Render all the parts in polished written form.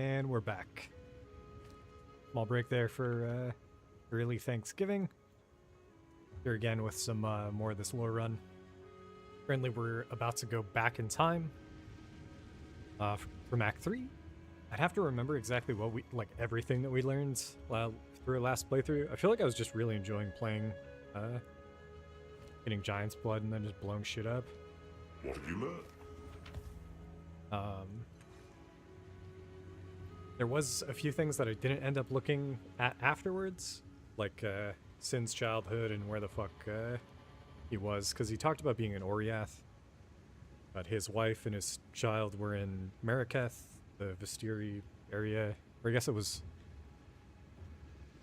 And we're back. Small break there for early Thanksgiving. Here again with some more of this lore run. Currently, we're about to go back in time from Act 3. I'd have to remember exactly what we, like, everything that we learned through our last playthrough. I feel like I was just really enjoying playing, getting Giant's Blood and then just blowing shit up. What have you learned? There was a few things that I didn't end up looking at afterwards, like Sin's childhood and where the fuck he was, because he talked about being in Oriath, but his wife and his child were in Marraketh, the Vistiri area, or I guess it was,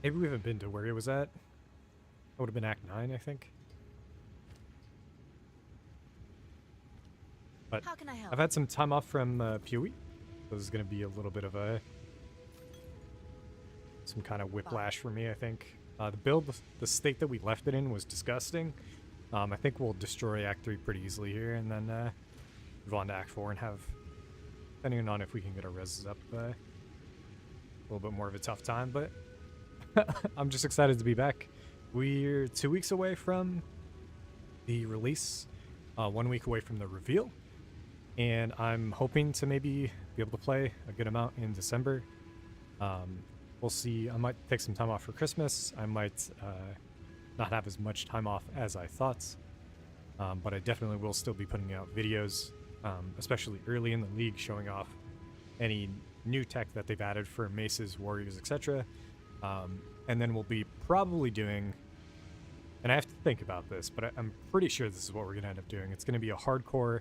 maybe we haven't been to where he was at. That would have been Act 9, I think. But how can I help? I've had some time off from Pewee. So this is going to be a little bit of some kind of whiplash for me, I think. The state that we left it in was disgusting. I think we'll destroy Act 3 pretty easily here, and then move on to Act 4 and have, depending on if we can get our reses up, a little bit more of a tough time, but I'm just excited to be back. We're 2 weeks away from the release, 1 week away from the reveal, and I'm hoping to maybe be able to play a good amount in December. We'll see. I might take some time off for Christmas. I might not have as much time off as I thought, but I definitely will still be putting out videos, especially early in the league, showing off any new tech that they've added for maces, warriors, etc. And then we'll be probably doing, and I have to think about this, but I'm pretty sure this is what we're going to end up doing. It's going to be a hardcore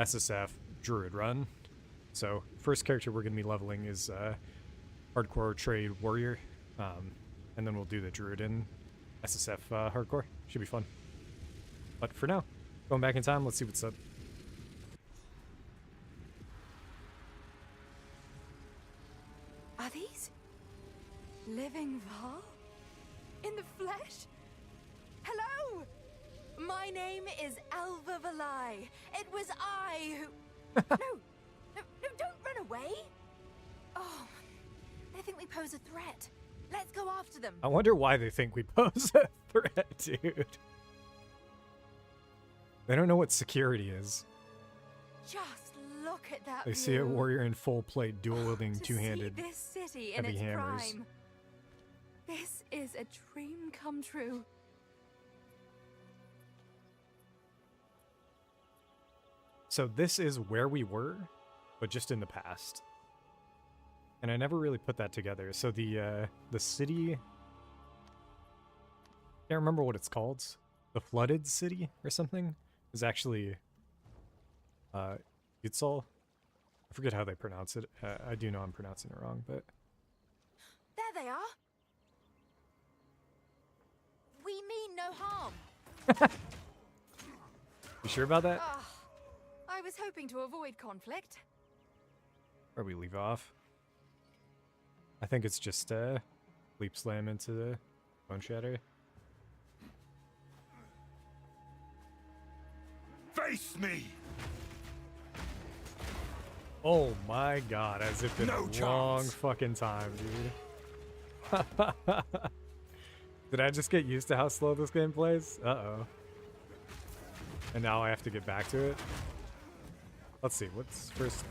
SSF Druid run. So first character we're going to be leveling is hardcore trade warrior, and then we'll do the Druid in SSF hardcore. Should be fun. But for now, going back in time, let's see what's up. Are these living Val? In the flesh? Hello! My name is Alva Valai. It was I who... No, don't run away! Oh, they think we pose a threat. Let's go after them. I wonder why they think we pose a threat, dude. They don't know what security is. Just look at that They see a warrior in full plate, dual-wielding two-handed this city in heavy its hammers. prime. This is a dream come true. So this is where we were, but just in the past. And I never really put that together. So the city, can't remember what it's called. The Flooded City or something is actually Exile. I forget how they pronounce it. I do know I'm pronouncing it wrong, but There they are. We mean no harm. you sure about that? I was hoping to avoid conflict. Or we leave off. I think it's just leap slam into the bone shatter. Face me! Oh my god, as if in No a chance. long fucking time, dude. Did I just get used to how slow this game plays? Uh-oh. And now I have to get back to it? Let's see, what's first?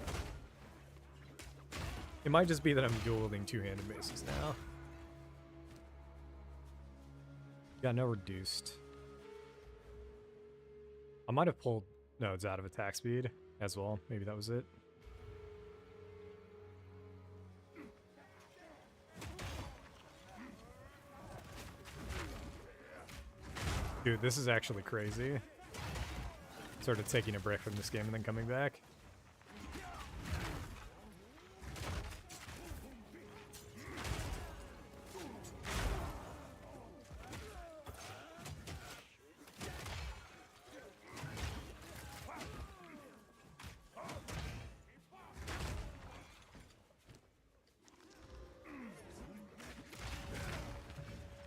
It might just be that I'm dual-wielding two-handed maces now. Got no reduced. I might have pulled... No, it's out of attack speed as well. Maybe that was it. Dude, this is actually crazy. Sort of taking a break from this game and then coming back.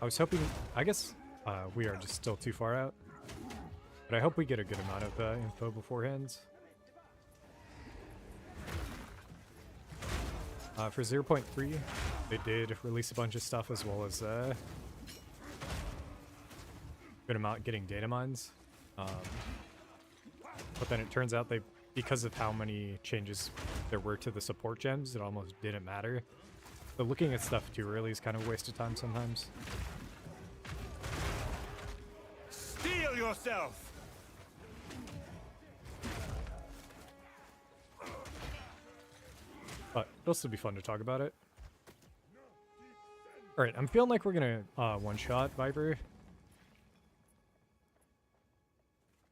I was hoping, I guess we are just still too far out, but I hope we get a good amount of info beforehand. For 0.3, they did release a bunch of stuff as well as good amount getting data mines. But then it turns out because of how many changes there were to the support gems, it almost didn't matter. So looking at stuff too early is kind of a waste of time sometimes. Steel yourself! But it'll still be fun to talk about it. Alright, I'm feeling like we're gonna one-shot Viper.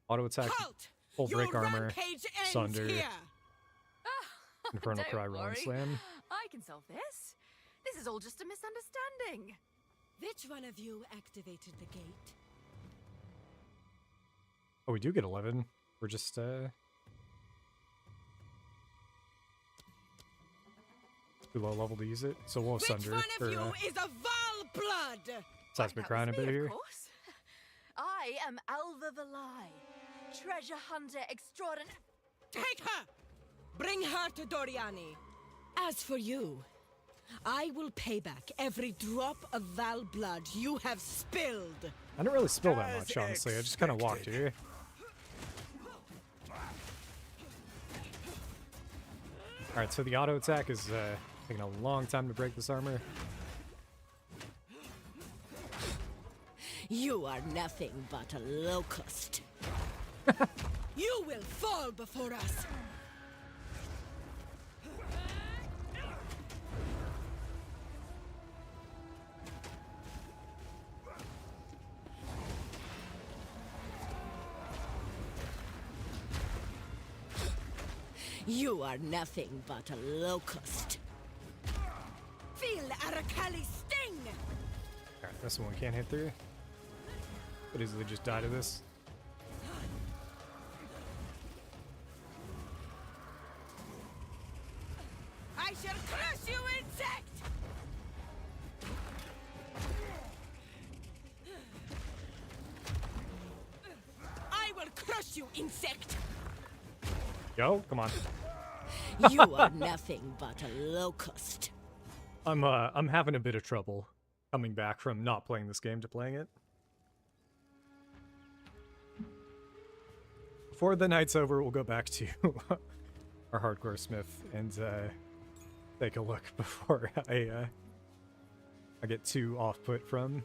Auto attack, Halt! full Your break armor, rampage ends Sunder, here. Infernal Don't Cry, Rolling worry. Slam. I can solve this. This is all just a misunderstanding. Which one of you activated the gate? Oh, we do get 11. We're just, too low level to use it. So we'll have Which Sunder one for of you is a Val blood? Seismic That Crown a was me, bit of here. course. I am Alva Valai, treasure hunter extraordinary. Take her! Bring her to Doriani. As for you, I will pay back every drop of Val blood you have spilled. I didn't really spill that As much, honestly. I just kind of walked expected. here. Alright, so the auto attack is taking a long time to break this armor. You are nothing but a locust. You will fall before us. You are nothing but a locust. Feel Arakali's sting! Alright, this one can't hit through. Could easily just die to this. I shall crush you, insect! I will crush you, insect! Yo, come on. You are nothing but a locust. I'm having a bit of trouble coming back from not playing this game to playing it. Before the night's over, we'll go back to our hardcore smith and take a look before I get too off-put from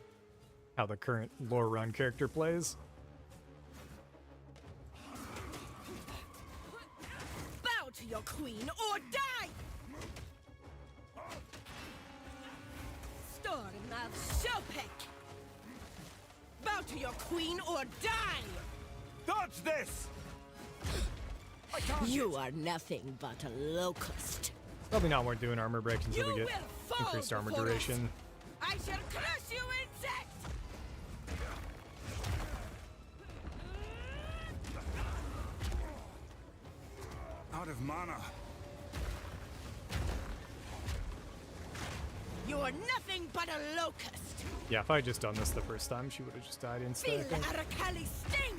how the current lore run character plays. Bow to your queen or die! Stormouth Showpick! Bow to your queen or die! Dodge this! I can't You are nothing but a locust. Probably not worth doing armor breaks until You we get will fall increased armor before us. duration. I shall crush you, insect! Out of mana. You are nothing but a locust. Yeah, if I had just done this the first time, she would have just died Feel instantly. Arakali's sting!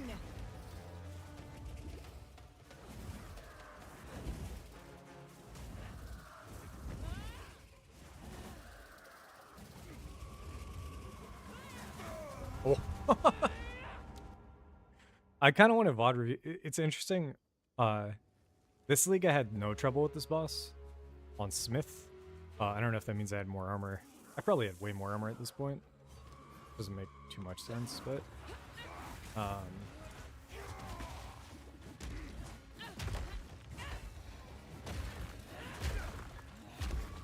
Oh. I kind of want to VOD review. It's interesting. This league I had no trouble with this boss. On Smith, I don't know if that means I had more armor. I probably had way more armor at this point. Doesn't make too much sense, but I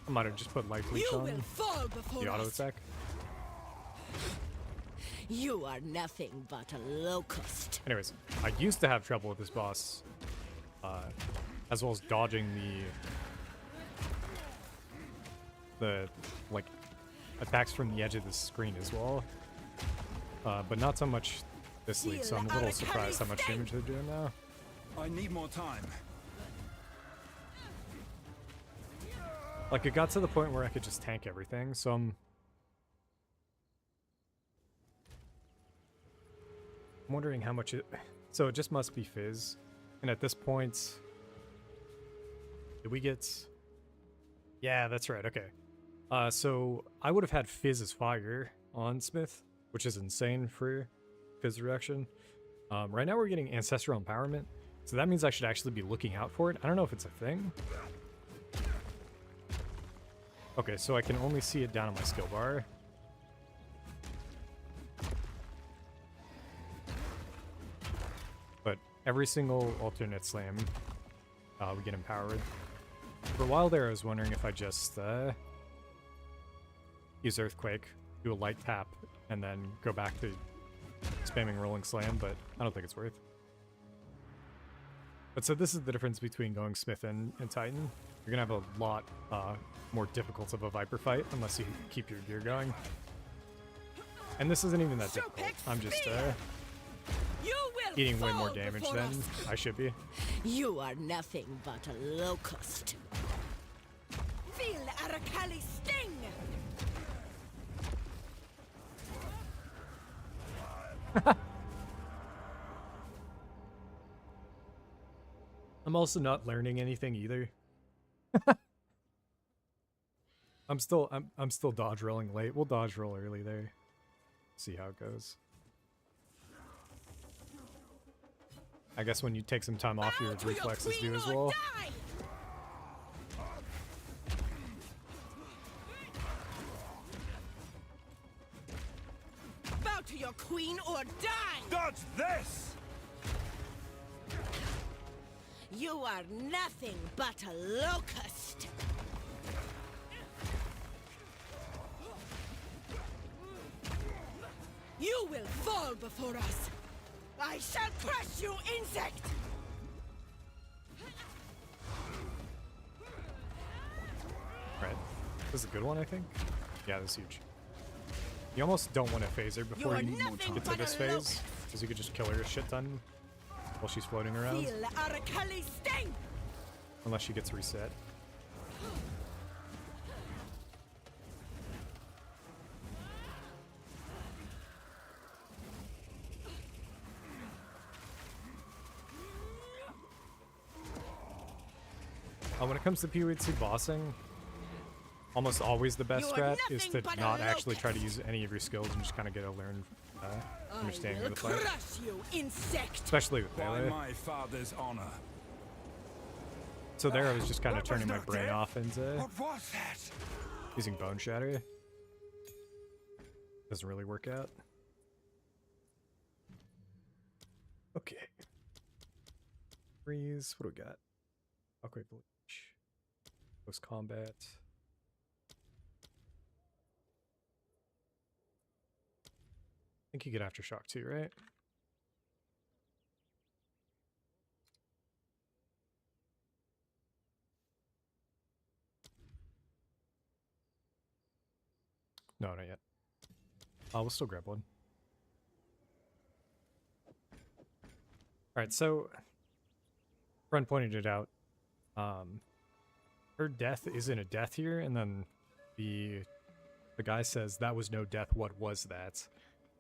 might have just put life leech You on will fall before the auto us. attack. You are nothing but a locust. Anyways, I used to have trouble with this boss, as well as dodging the like attacks from the edge of the screen as well, but not so much this league. So I'm a little surprised how much damage they're doing now. I need more time. Like it got to the point where I could just tank everything, so I'm wondering how much it. So it just must be Fizz, and at this point, did we get? Yeah, that's right. Okay. So I would have had Fizz as fire on Smith, which is insane for Fizz reduction. Right now we're getting Ancestral Empowerment, so that means I should actually be looking out for it. I don't know if it's a thing. Okay, so I can only see it down on my skill bar. But every single alternate slam, we get empowered. For a while there, I was wondering if I just use Earthquake, do a light tap, and then go back to spamming Rolling Slam, but I don't think it's worth. But so this is the difference between going Smith and Titan. You're gonna have a lot more difficult of a Viper fight unless you keep your gear going. And this isn't even that difficult. I'm just eating way more damage than I should be. You are nothing but a locust. Feel Arakali sting! I'm also not learning anything either. I'm still dodge rolling late. We'll dodge roll early there. See how it goes. I guess when you take some time off, your reflexes do as well. Bow to your queen or die! Dodge this! You are nothing but a locust. You will fall before us. I shall crush you, insect! Right. This is a good one, I think. Yeah, this is huge. You almost don't want a phaser before you get to this phase, because you could just kill her a shit ton while she's floating around. Feel Arakali sting! Unless she gets reset. When it comes to PvP bossing, almost always the best strat is to not actually try to use any of your skills and just kind of get a learned understanding of the fight. Crush you, insect! Especially with By melee. my father's honor. So there I was just kind of That was turning my not brain dead. off into What was that? using Bone Shatter. Doesn't really work out. Okay. Freeze. What do we got? Shockwave Bleach. Post combat. I think you get Aftershock too, right? No, not yet. We'll still grab one. Alright, so friend pointed it out. Her death isn't a death here, and then the guy says that was no death, what was that?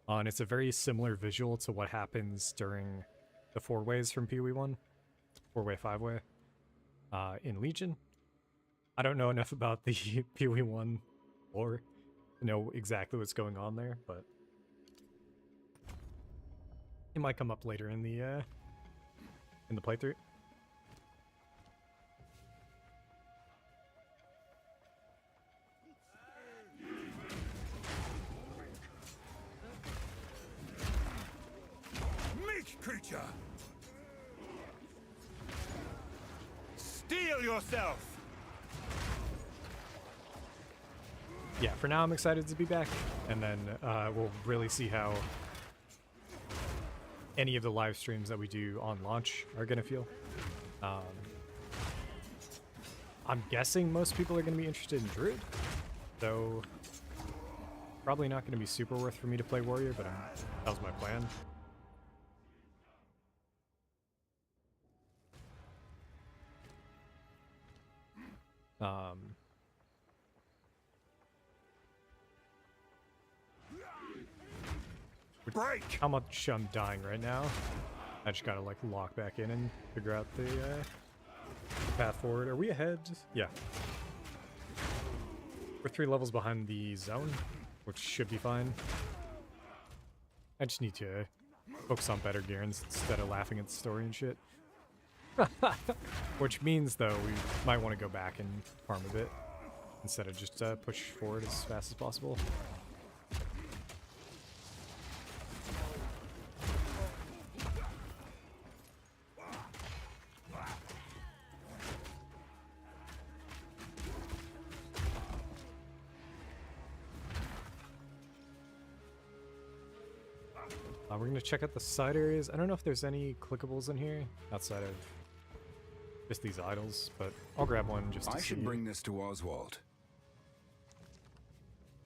And it's a very similar visual to what happens during the 4 ways from PoE1. 4-way, 5-way. In Legion. I don't know enough about the PoE1 lore to know exactly what's going on there, but it might come up later in the playthrough. Meek creature! Steel yourself! Yeah, for now I'm excited to be back, and then we'll really see how any of the live streams that we do on launch are going to feel. I'm guessing most people are going to be interested in Druid, though probably not going to be super worth for me to play Warrior, but that was my plan. Break! How much I'm dying right now. I just gotta like lock back in and figure out the path forward. Are we ahead? Yeah. We're 3 levels behind the zone, which should be fine. I just need to focus on better gear instead of laughing at the story and shit. Which means, though, we might want to go back and farm a bit instead of just push forward as fast as possible. We're gonna check out the side areas. I don't know if there's any clickables in here outside of just these idols, but I'll grab one just to I see. should bring this to Oswald.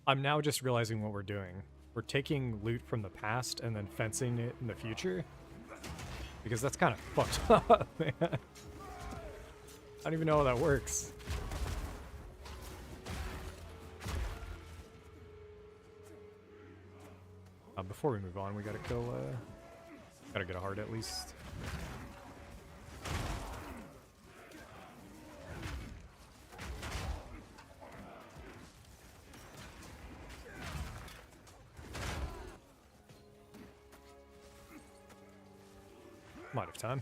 I'm now just realizing what we're doing. We're taking loot from the past and then fencing it in the future. Because that's kind of fucked up, man. I don't even know how that works. Before we move on, we gotta kill, gotta get a heart at least. Might have time.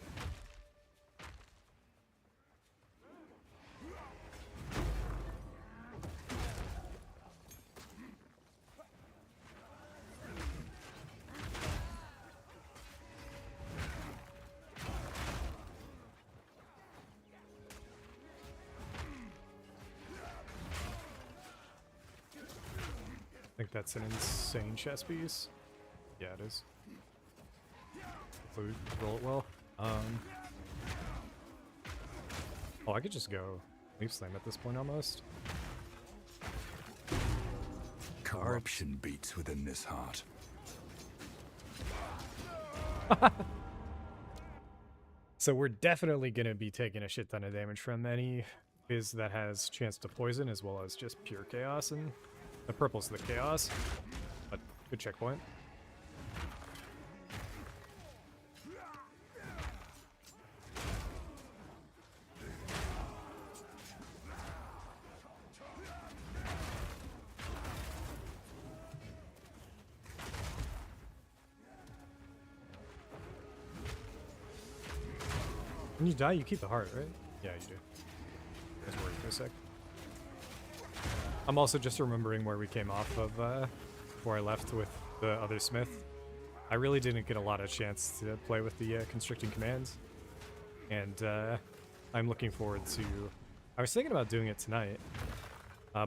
I think that's an insane chess piece. Yeah, it is. Hopefully we roll it well. Oh, I could just go leaf slam at this point almost. Corruption beats within this heart. So we're definitely going to be taking a shit ton of damage from any fizz that has chance to poison, as well as just pure chaos, and the purple's the chaos. But good checkpoint. When you die, you keep the heart, right? Yeah, you do. I was worried for a sec. I'm also just remembering where we came off of before I left with the other smith. I really didn't get a lot of chance to play with the constricting commands. And I'm looking forward to... I was thinking about doing it tonight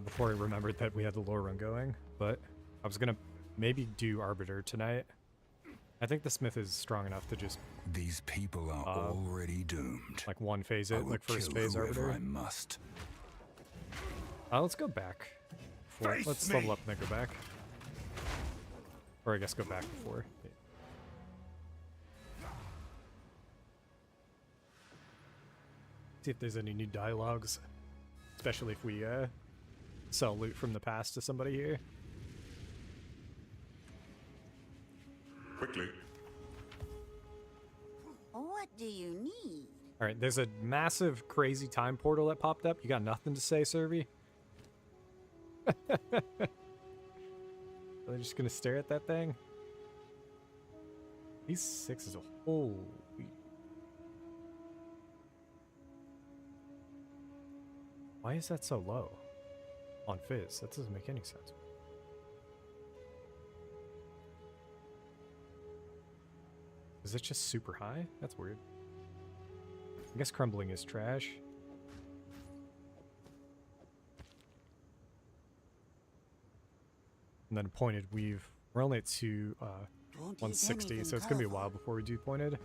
before I remembered that we had the lore run going. But I was going to maybe do Arbiter tonight. I think the smith is strong enough to just... These people are already doomed. Like one phase it, like first phase Arbiter. I must. Let's go back. Let's level up and then go back. Or I guess go back before. Yeah. See if there's any new dialogues. Especially if we sell loot from the past to somebody here. Quickly. What do you need? Alright, there's a massive, crazy time portal that popped up. You got nothing to say, Servy? Are they just gonna stare at that thing? These 6 is a holy. Why is that so low on Fizz? That doesn't make any sense. Is it just super high? That's weird. I guess crumbling is trash. And then pointed weave. We're only at 160, so it's gonna be a while before we do pointed.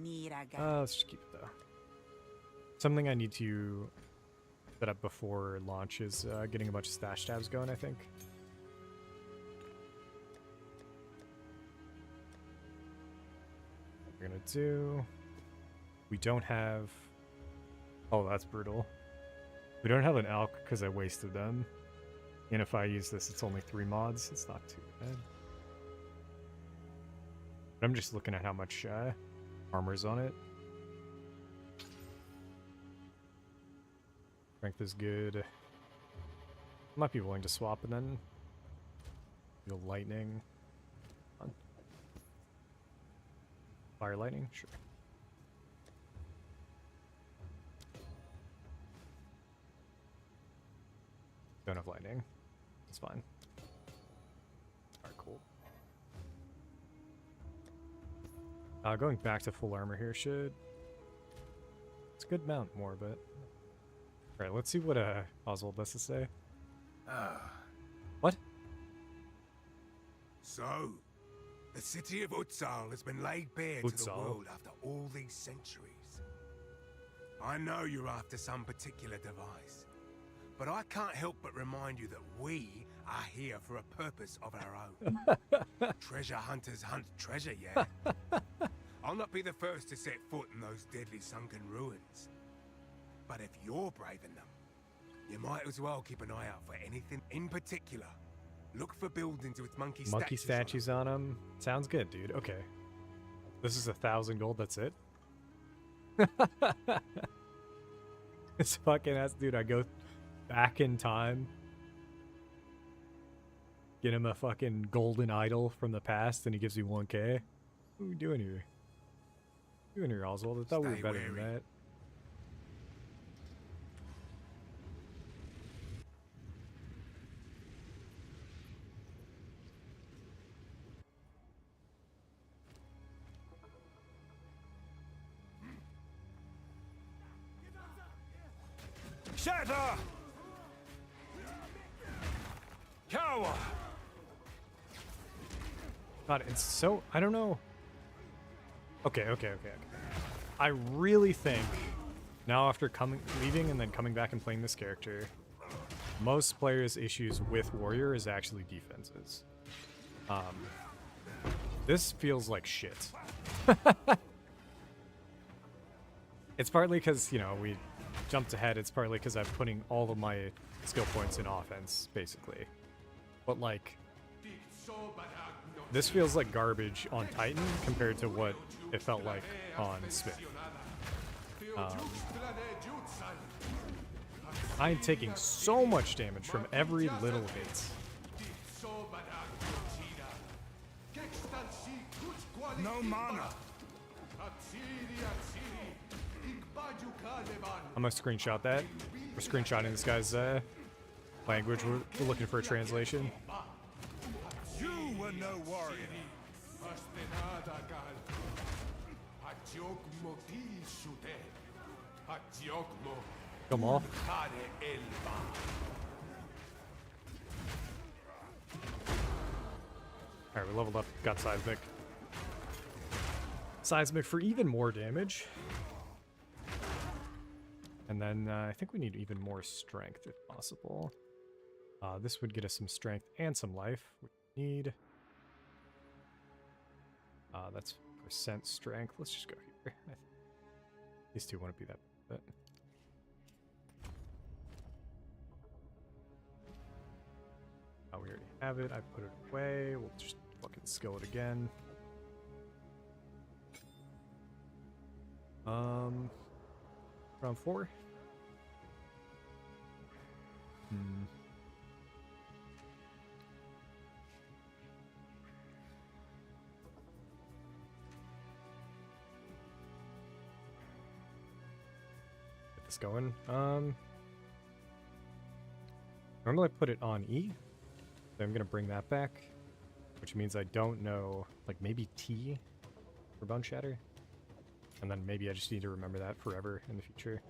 Let's just keep it though. Something I need to set up before launch is getting a bunch of stash tabs going, I think. What we're gonna do... We don't have... Oh, that's brutal. We don't have an Alk because I wasted them. And if I use this, it's only 3 mods. It's not too bad. But I'm just looking at how much armor's on it. Strength is good. Might be willing to swap and then feel lightning. On. Fire lightning? Sure. Don't have lightning. It's fine. Alright, cool. Going back to full armor here should... It's a good mount more, but... Alright, let's see what Oswald has to say. What? So, the city of Exile has been laid bare to the Exile. world after all these centuries. I know you're after some particular device, but I can't help but remind you that we are here for a purpose of our own. Treasure hunters hunt treasure, yeah? I'll not be the first to set foot in those deadly sunken ruins. But if you're braving them, you might as well keep an eye out for anything in particular. Look for buildings with monkey Statues on them. Sounds good, dude. Okay. This is 1,000 gold, that's it? This fucking ass dude, I go back in time. Get him a fucking golden idol from the past and he gives me 1k. What are we doing here? What are we doing here, Oswald? I thought we were Stay better than wary. that. Shatter! Cower! God, it's so... I don't know. Okay. I really think, now after leaving and then coming back and playing this character, most players' issues with Warrior is actually defenses. This feels like shit. It's partly because, you know, we jumped ahead. It's partly because I'm putting all of my skill points in offense, basically. But, like, this feels like garbage on Titan compared to what it felt like on Smith. I'm taking so much damage from every little hit. No mana! I'm gonna screenshot that. We're screenshotting this guy's language. We're looking for a translation. You were no warrior! Come on. Alright, we leveled up. Got seismic. Seismic for even more damage. And then I think we need even more strength if possible. This would get us some strength and some life. Which we need. That's percent strength. Let's just go here. These two wouldn't be that bad. We already have it. I put it away. We'll just fucking skill it again. Round 4. Get this going. Normally I put it on E. So I'm gonna bring that back, which means I don't know, like maybe T for Bone Shatter. And then maybe I just need to remember that forever in the future.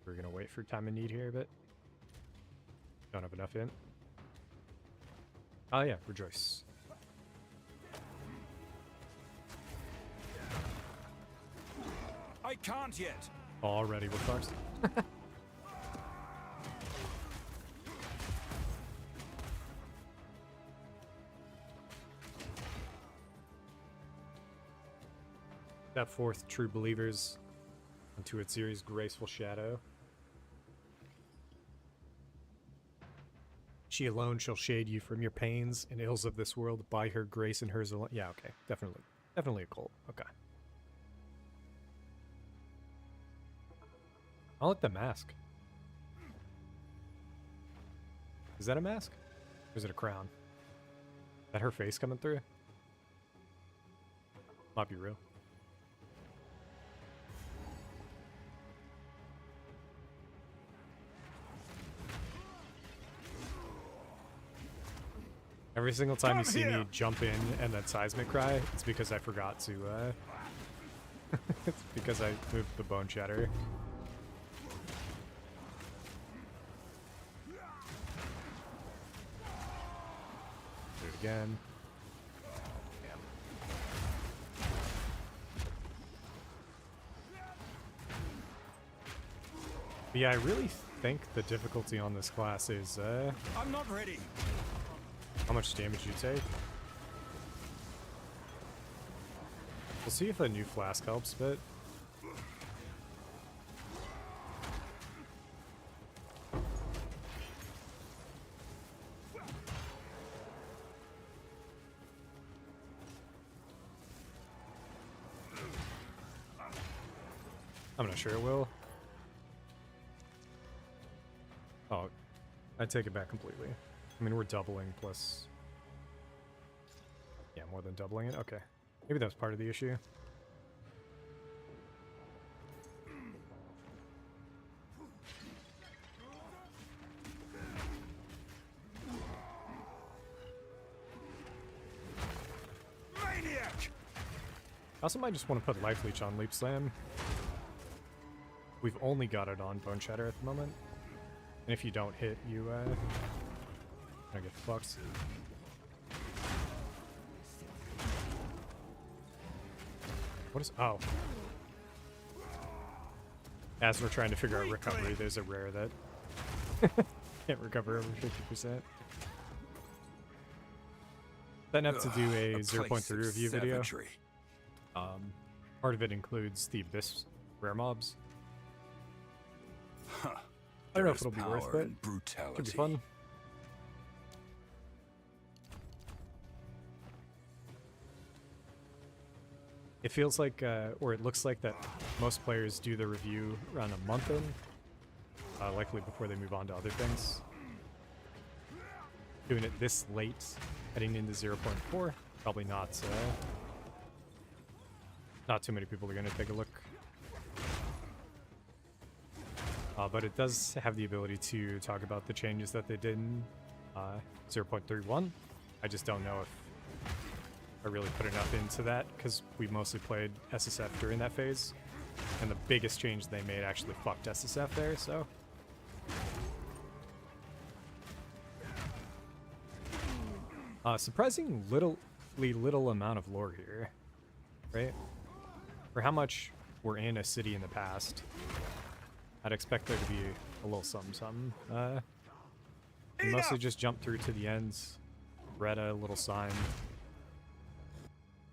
We're gonna wait for time of need here a bit. Don't have enough in. Oh yeah, Rejoice. I can't yet! Already with cars. Step forth, true believers, into its series graceful shadow. She alone shall shade you from your pains and ills of this world by her grace and hers alone. Yeah, okay, definitely a cult. Okay. I like the mask. Is that a mask? Or is it a crown? Is that her face coming through? Might be real. Every single time you see me jump in and then seismic cry, it's because I forgot to, it's because I moved the bone shatter. Do it again. But yeah, I really think the difficulty on this class is, I'm not ready. how much damage you take. We'll see if a new flask helps, but I'm not sure it will. Oh, I take it back completely. I mean, we're doubling plus... Yeah, more than doubling it. Okay. Maybe that's part of the issue. Maniac! I also might just want to put Life Leech on Leap Slam. We've only got it on Bone Shatter at the moment. And if you don't hit, you, I get fucked. What is... Oh. As we're trying to figure out recovery, there's a rare that can't recover over 50%. Then have to do a 0.3 review video. Part of it includes the Abyss rare mobs. Huh. I don't know if it'll be worth it. Brutality. Could be fun. It feels like, or it looks like that most players do the review around a month in, likely before they move on to other things. Doing it this late, heading into 0.4, probably not, not too many people are going to take a look. But it does have the ability to talk about the changes that they did in 0.31. I just don't know if I really put enough into that, because we mostly played SSF during that phase, and the biggest change they made actually fucked SSF there, so... surprisingly little amount of lore here, right? For how much we're in a city in the past, I'd expect there to be a little something. We mostly just jumped through to the ends, read a little sign.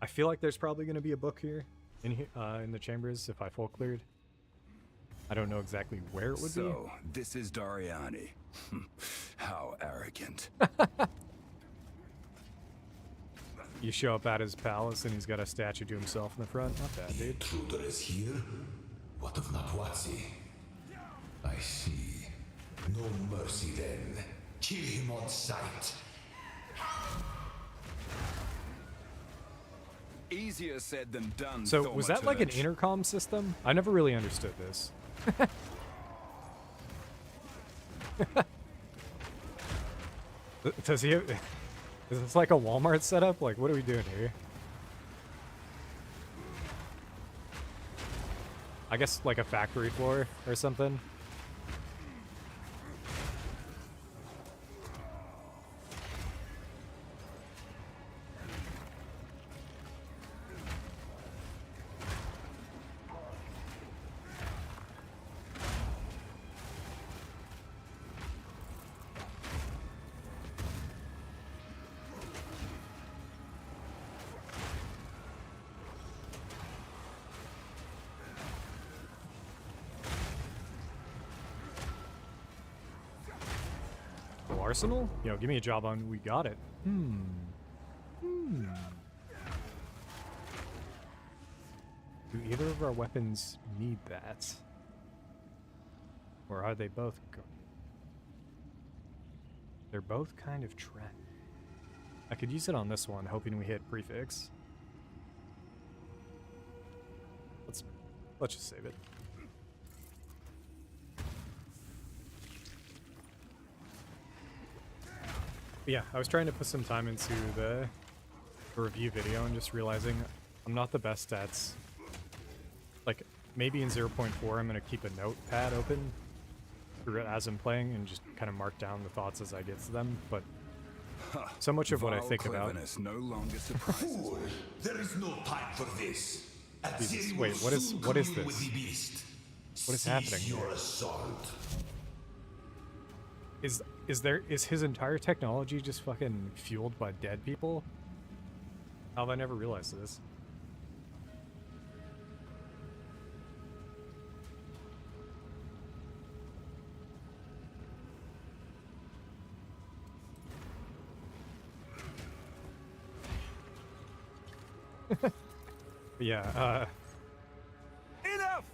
I feel like there's probably going to be a book here in the chambers if I full cleared. I don't know exactly where it would be. So, this is Dariani. How arrogant. You show up at his palace and he's got a statue to himself in the front. Not bad, dude. Intruder is here? What of Natwazi? I see. No mercy then. Kill him on sight. Easier said than done. So, was that like an Thaumaturge. intercom system? I never really understood this. Does he have... Is this like a Walmart setup? Like, what are we doing here? I guess like a factory floor or something. Arsenal? Yo, give me a job on we got it. Do either of our weapons need that? Or are they both they're both kind of trend. I could use it on this one, hoping we hit prefix. Let's just save it. But yeah, I was trying to put some time into the review video and just realizing I'm not the best at, like, maybe in 0.4 I'm going to keep a notepad open as I'm playing and just kind of mark down the thoughts as I get to them, but so much of what I think about... no longer surprises Fool! There is no time for this. Jesus, wait, what is this? What is happening here? Your assault. Is his entire technology just fucking fueled by dead people? How have I never realized this? Yeah, Enough!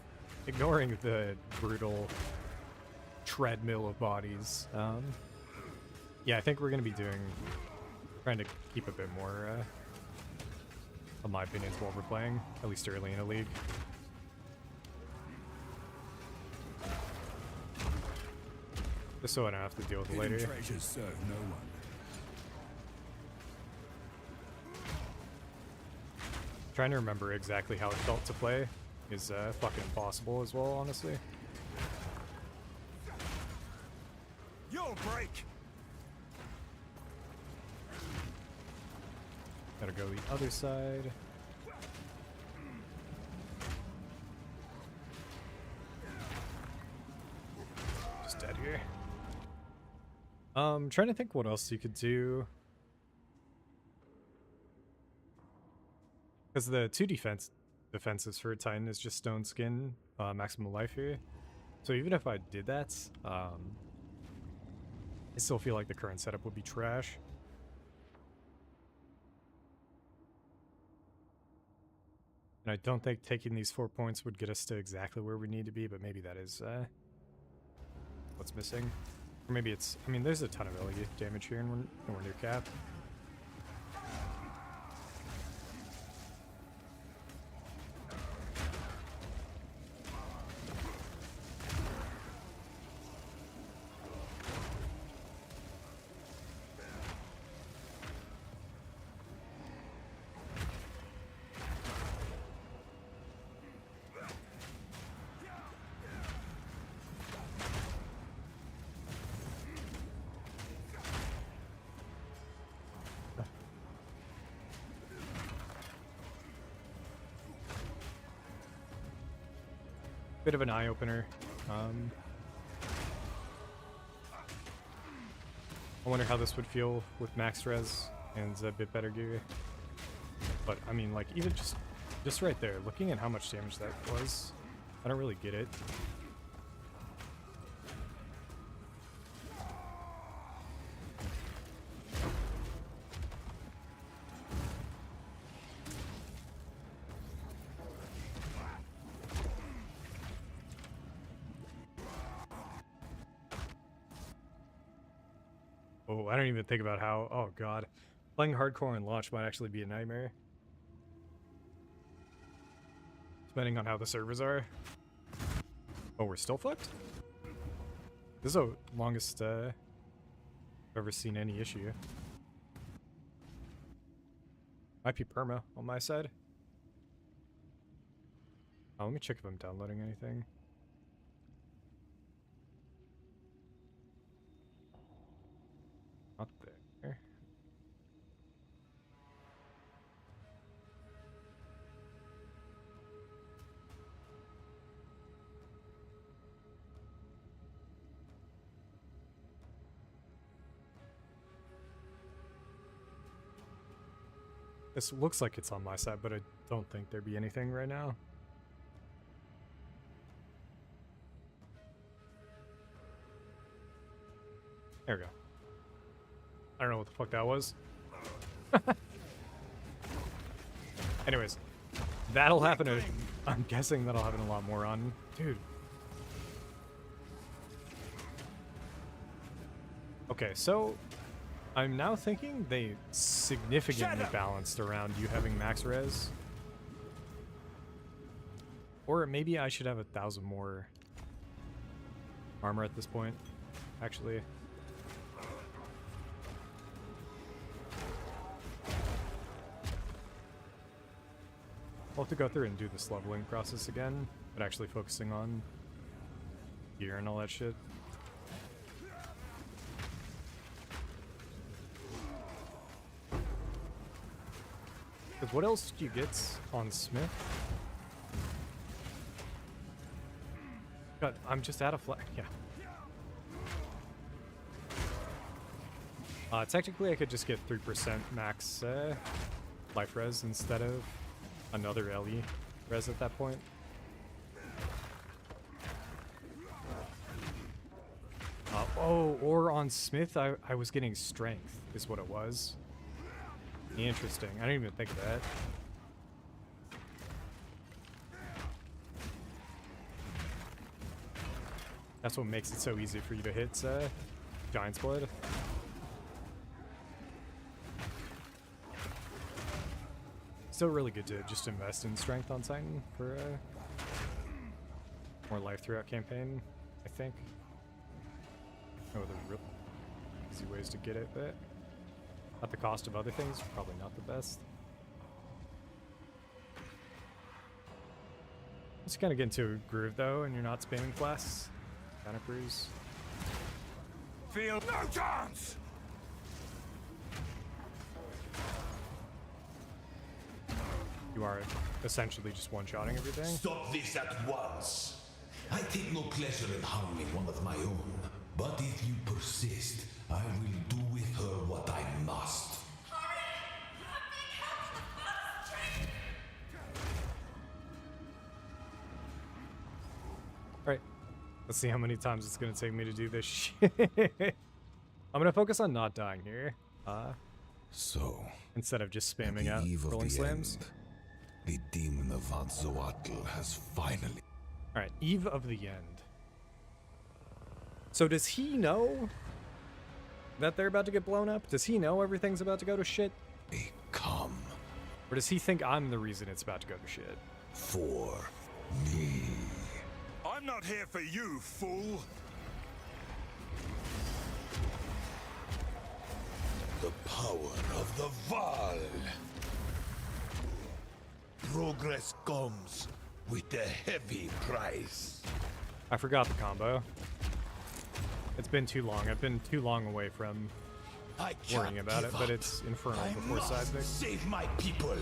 ignoring the brutal treadmill of bodies, yeah, I think we're gonna be trying to keep a bit more, of my opinions, while we're playing, at least early in a league. Just so I don't have to deal with it later. treasures serve no one. Trying to remember exactly how it felt to play is fucking impossible as well, honestly. You'll break! Gotta go the other side. Just dead here. Trying to think what else you could do. Because the two defenses for a Titan is just stone skin, maximum life here. So even if I did that, I still feel like the current setup would be trash. And I don't think taking these 4 points would get us to exactly where we need to be, but maybe that is what's missing. Or maybe it's, I mean, there's a ton of LE damage here and we're near cap. Bit of an eye-opener. I wonder how this would feel with max res and a bit better gear. But I mean, like, even just right there, looking at how much damage that was, I don't really get it. Oh, I don't even think about how, oh god. Playing hardcore on launch might actually be a nightmare. Depending on how the servers are. Oh, we're still fucked? This is the longest I've ever seen any issue. Might be perma on my side. Oh, let me check if I'm downloading anything. Not there. This looks like it's on my side, but I don't think there'd be anything right now. There we go. I don't know what the fuck that was. Anyways, that'll happen. I'm guessing that'll happen a lot more on... Dude. Okay, so I'm now thinking they significantly balanced around you having max res. Or maybe I should have 1,000 more armor at this point, actually. I'll have to go through and do this leveling process again, but actually focusing on gear and all that shit. Because what else do you get on Smith? God, I'm just out of flag. Yeah. Technically, I could just get 3% max life res instead of another LE res at that point. Oh, or on Smith, I was getting strength, is what it was. Interesting. I didn't even think of that. That's what makes it so easy for you to hit Giant's Blood. Still really good to just invest in strength on Titan for more life throughout campaign, I think. Oh, there's real easy ways to get it, but at the cost of other things, probably not the best. Just kind of get into a groove though, and you're not spamming flasks. Kind of cruise. Feel no chance! You are essentially just one-shotting everything. Stop this at once. I take no pleasure in harming one of my own, but if you persist, I will do with her what I must. Alright, let's see how many times it's going to take me to do this shit. I'm going to focus on not dying here. So, Instead of just at spamming the out eve of rolling the slams. end, the demon of Vatzoatl has finally... Alright, eve of the end. So does he know that they're about to get blown up? Does he know everything's about to go to shit? come Or does he think I'm the reason it's about to go to shit? for me. I'm not here for you, fool! The power of the Val. Progress comes with a heavy price. I forgot the combo. It's been too long. I've been too long away from I worrying can't about give it, but up. it's Infernal I before must Seismic. save my people.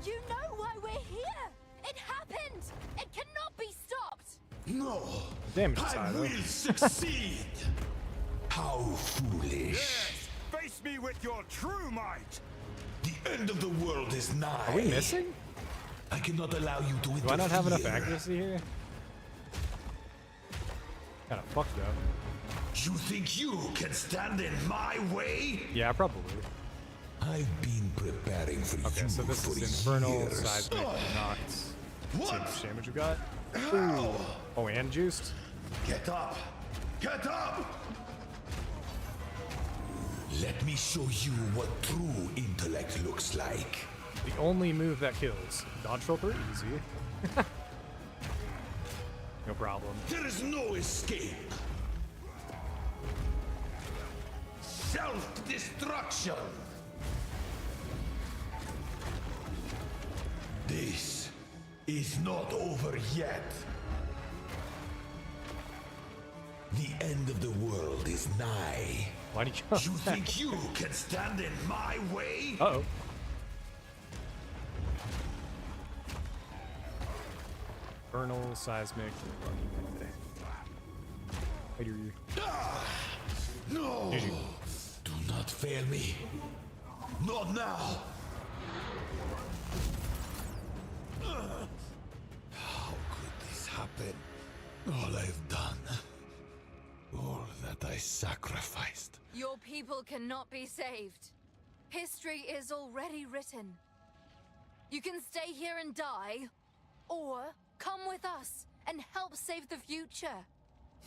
You know why we're here! It happened! It cannot be stopped! No, Damage is high, I though. will succeed. How foolish. Yes! Face me with your true might! The end of the world is nigh. Are we missing? I cannot allow you to Do I not have enough interfere. accuracy here? Kinda fucked up. You think you can stand in my way? Yeah, probably. I've been preparing for Okay, you so this for is Infernal, years. Seismic, Knocked. Let's see how What? much damage we got. Ooh. Oh, and juiced. Get up! Get up! Let me show you what true intellect looks like. The only move that kills. Dodge filter, easy. No problem. There is no escape. Self-destruction. This is not over yet. The end of the world is nigh. Why do you go? You think you can stand in my way? Uh-oh. Infernal, Seismic. Later. No! GG. Do not fail me. Not now! How could this happen? All I've done. All that I sacrificed. Your people cannot be saved. History is already written. You can stay here and die, or come with us and help save the future.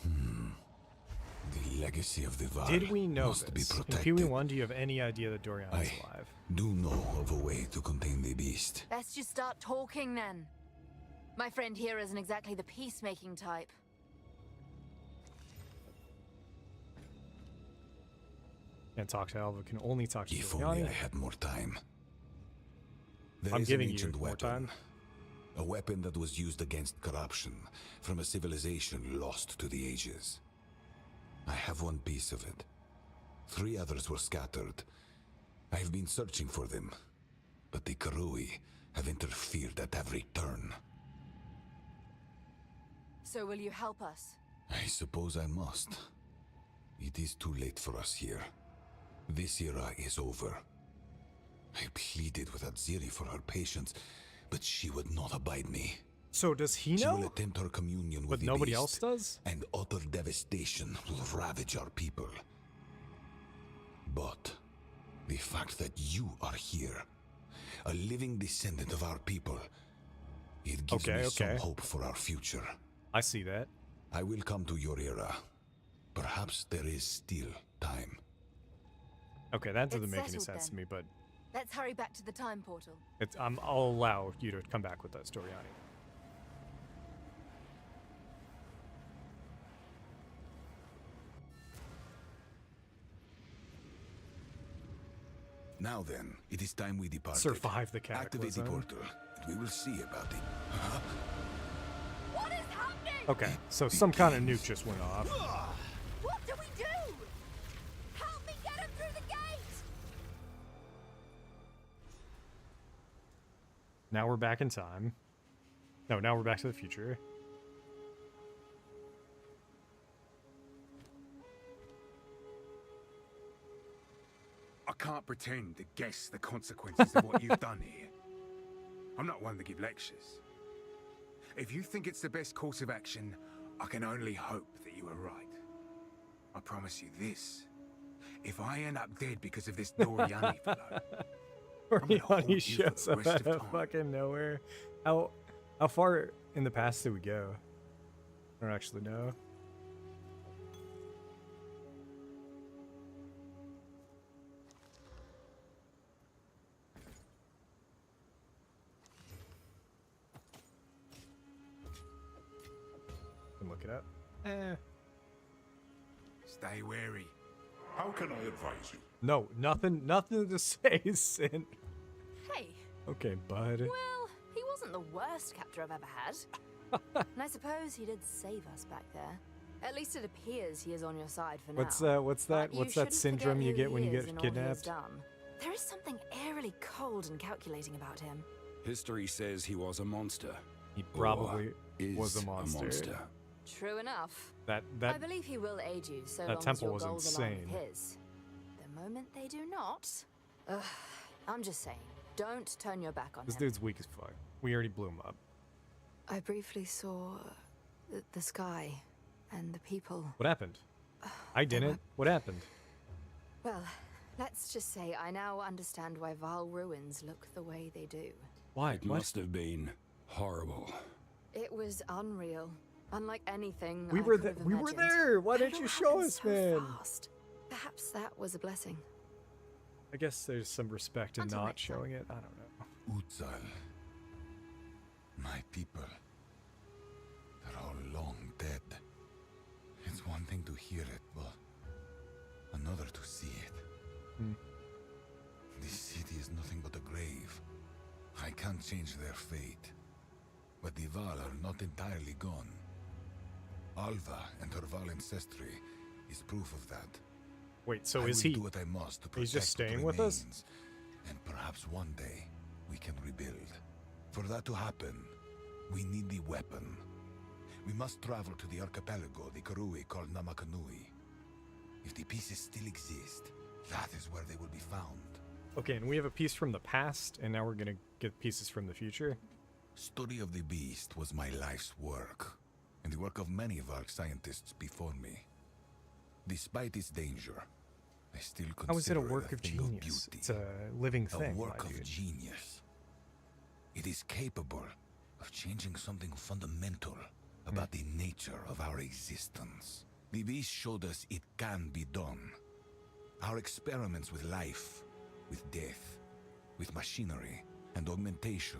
The legacy of the Var Did we know must be this? In protected. PoE1, do you have any idea that Dorian is I alive? do know of a way to contain the beast. Best you start talking then. My friend here isn't exactly the peacemaking type. Can't talk to Alva, can only talk to If only Dorian. I had more time. There I'm is giving an you ancient more weapon. time. A weapon that was used against corruption from a civilization lost to the ages. I have one piece of it. 3 others were scattered. I've been searching for them, but the Karui have interfered at every turn. So will you help us? I suppose I must. It is too late for us here. This era is over. I pleaded with Aziri for her patience, but she would not abide me. So does he She will know? attempt her communion with But the nobody beast, else does? and utter devastation will ravage our people. But the fact that you are here, a living descendant of our people, it gives me some hope for our future. I see that. I will come to your era. Perhaps there is still time. Okay, that doesn't It's make any settled sense to then. me, but Let's hurry back to the time portal. I'll allow you to come back with us, Doriani. Now then, it is time we depart. Survive the Activate the cataclysm. portal, and we will see about it. What is happening? Okay, so some kind of nuke just went off. What do we do? Help me get him through the gate! Now we're back in time. No, now we're back to the future. I can't pretend to guess the consequences of what you've done here. I'm not one to give lectures. If you think it's the best course of action, I can only hope that you are right. I promise you this. If I end up dead because of this Doriani fellow, gonna haunt you Oriani for shows the up rest out of of time. fucking nowhere. How far in the past did we go? I don't actually know. Can look it up. stay wary. How can I advise you? No, nothing to say, Sin. Hey, Okay, bud. well, he wasn't the worst captor I've ever had. And I suppose he did save us back there. At least it appears he is on your side for now. What's But that? you What's that shouldn't syndrome forget you who get when he you is get and all he has kidnapped? done. There is something eerily cold and calculating about him. History says he was a monster. He probably Is was a monster. True enough. That I believe he will aid you so that long as temple your was goals align insane. with his. The moment they do not, I'm just saying, don't turn your back on this him. dude's weak as fuck. We already blew him up. I briefly saw the sky and the people. What happened? I didn't. What happened? Well, let's just say I now understand why Val ruins look the way they do. Why? It What? must have been horrible. It was unreal, unlike anything We I were could there. have We were imagined. there. Why But it didn't you all show happened us, so man? fast. Perhaps that was a blessing. I guess there's some respect in Until not next time. showing it. I don't know. Uzal. My people. They're all long dead. It's one thing to hear it, but another to see it. This city is nothing but a grave. I can't change their fate. But the Val are not entirely gone. Alva and her Val ancestry is proof of that. Wait, so I is will he? do what I must to protect He's just what staying with us? remains, and perhaps one day we can rebuild. For that to happen, we need the weapon. We must travel to the archipelago the Karui called Namakanui. If the pieces still exist, that is where they will be found. Okay, and we have a piece from the past, and now we're gonna get pieces from the future. Study of the beast was my life's work, and the work of many Vark scientists before me. Despite its danger, I still consider How is it a work a of thing genius? beauty. It's a living A thing, work my of dude. genius. It is capable of changing something fundamental about the nature of our existence. The beast showed us it can be done. Our experiments with life, with death, with machinery and augmentation.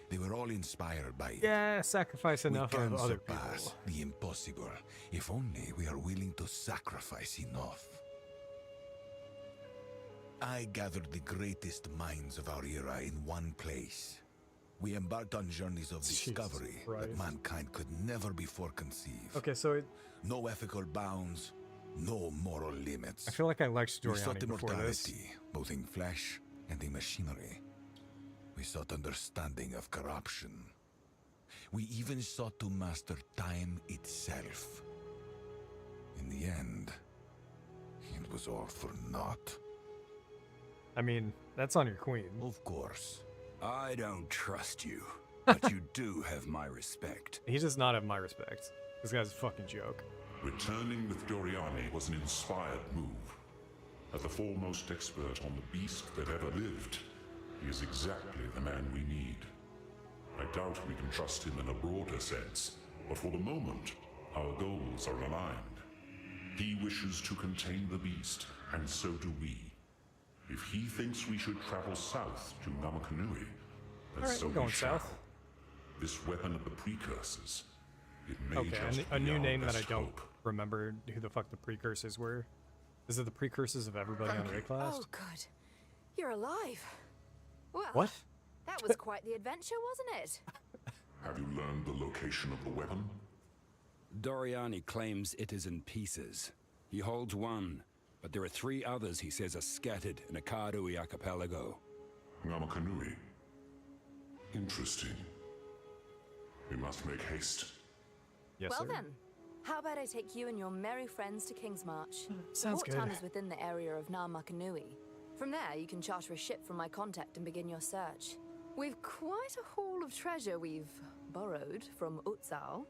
They were all inspired by it. Yeah, sacrifice enough we can of other surpass people. the impossible, if only we are willing to sacrifice enough. I gathered the greatest minds of our era in one place. We embarked on journeys of discovery that mankind could never before conceive. Okay, so no ethical bounds, no moral limits. I feel like I liked We sought Doriani before this. immortality, both in flesh and in machinery. We sought understanding of corruption. We even sought to master time itself. In the end, it was all for naught. I mean, that's on your queen. Of course. I don't trust you, but you do have my respect. He does not have my respect. This guy's a fucking joke. Returning with Doriani was an inspired move. As the foremost expert on the beast that ever lived, he is exactly the man we need. I doubt we can trust him in a broader sense, but for the moment, our goals are aligned. He wishes to contain the beast, and so do we. If he thinks we should travel south to Namakanui, then Alright, so we're going we shall. south. This weapon of the precursors, it may Okay, just a be new our name that I best don't hope. remember who the fuck the precursors were. Is it the precursors of everybody on Rayclast? Oh, good. You're alive. Well, What? that was quite the adventure, wasn't it? Have you learned the location of the weapon? Doriani claims it is in pieces. He holds one, but there are 3 others he says are scattered in a Karui archipelago. Namakanui. Interesting. We must make haste. Yes, Well sir. then, how about I take you and your merry friends to King's March? Sounds Port town good. is within the area of Namakanui. From there, you can charter a ship from my contact and begin your search. We've quite a haul of treasure we've borrowed from Exile.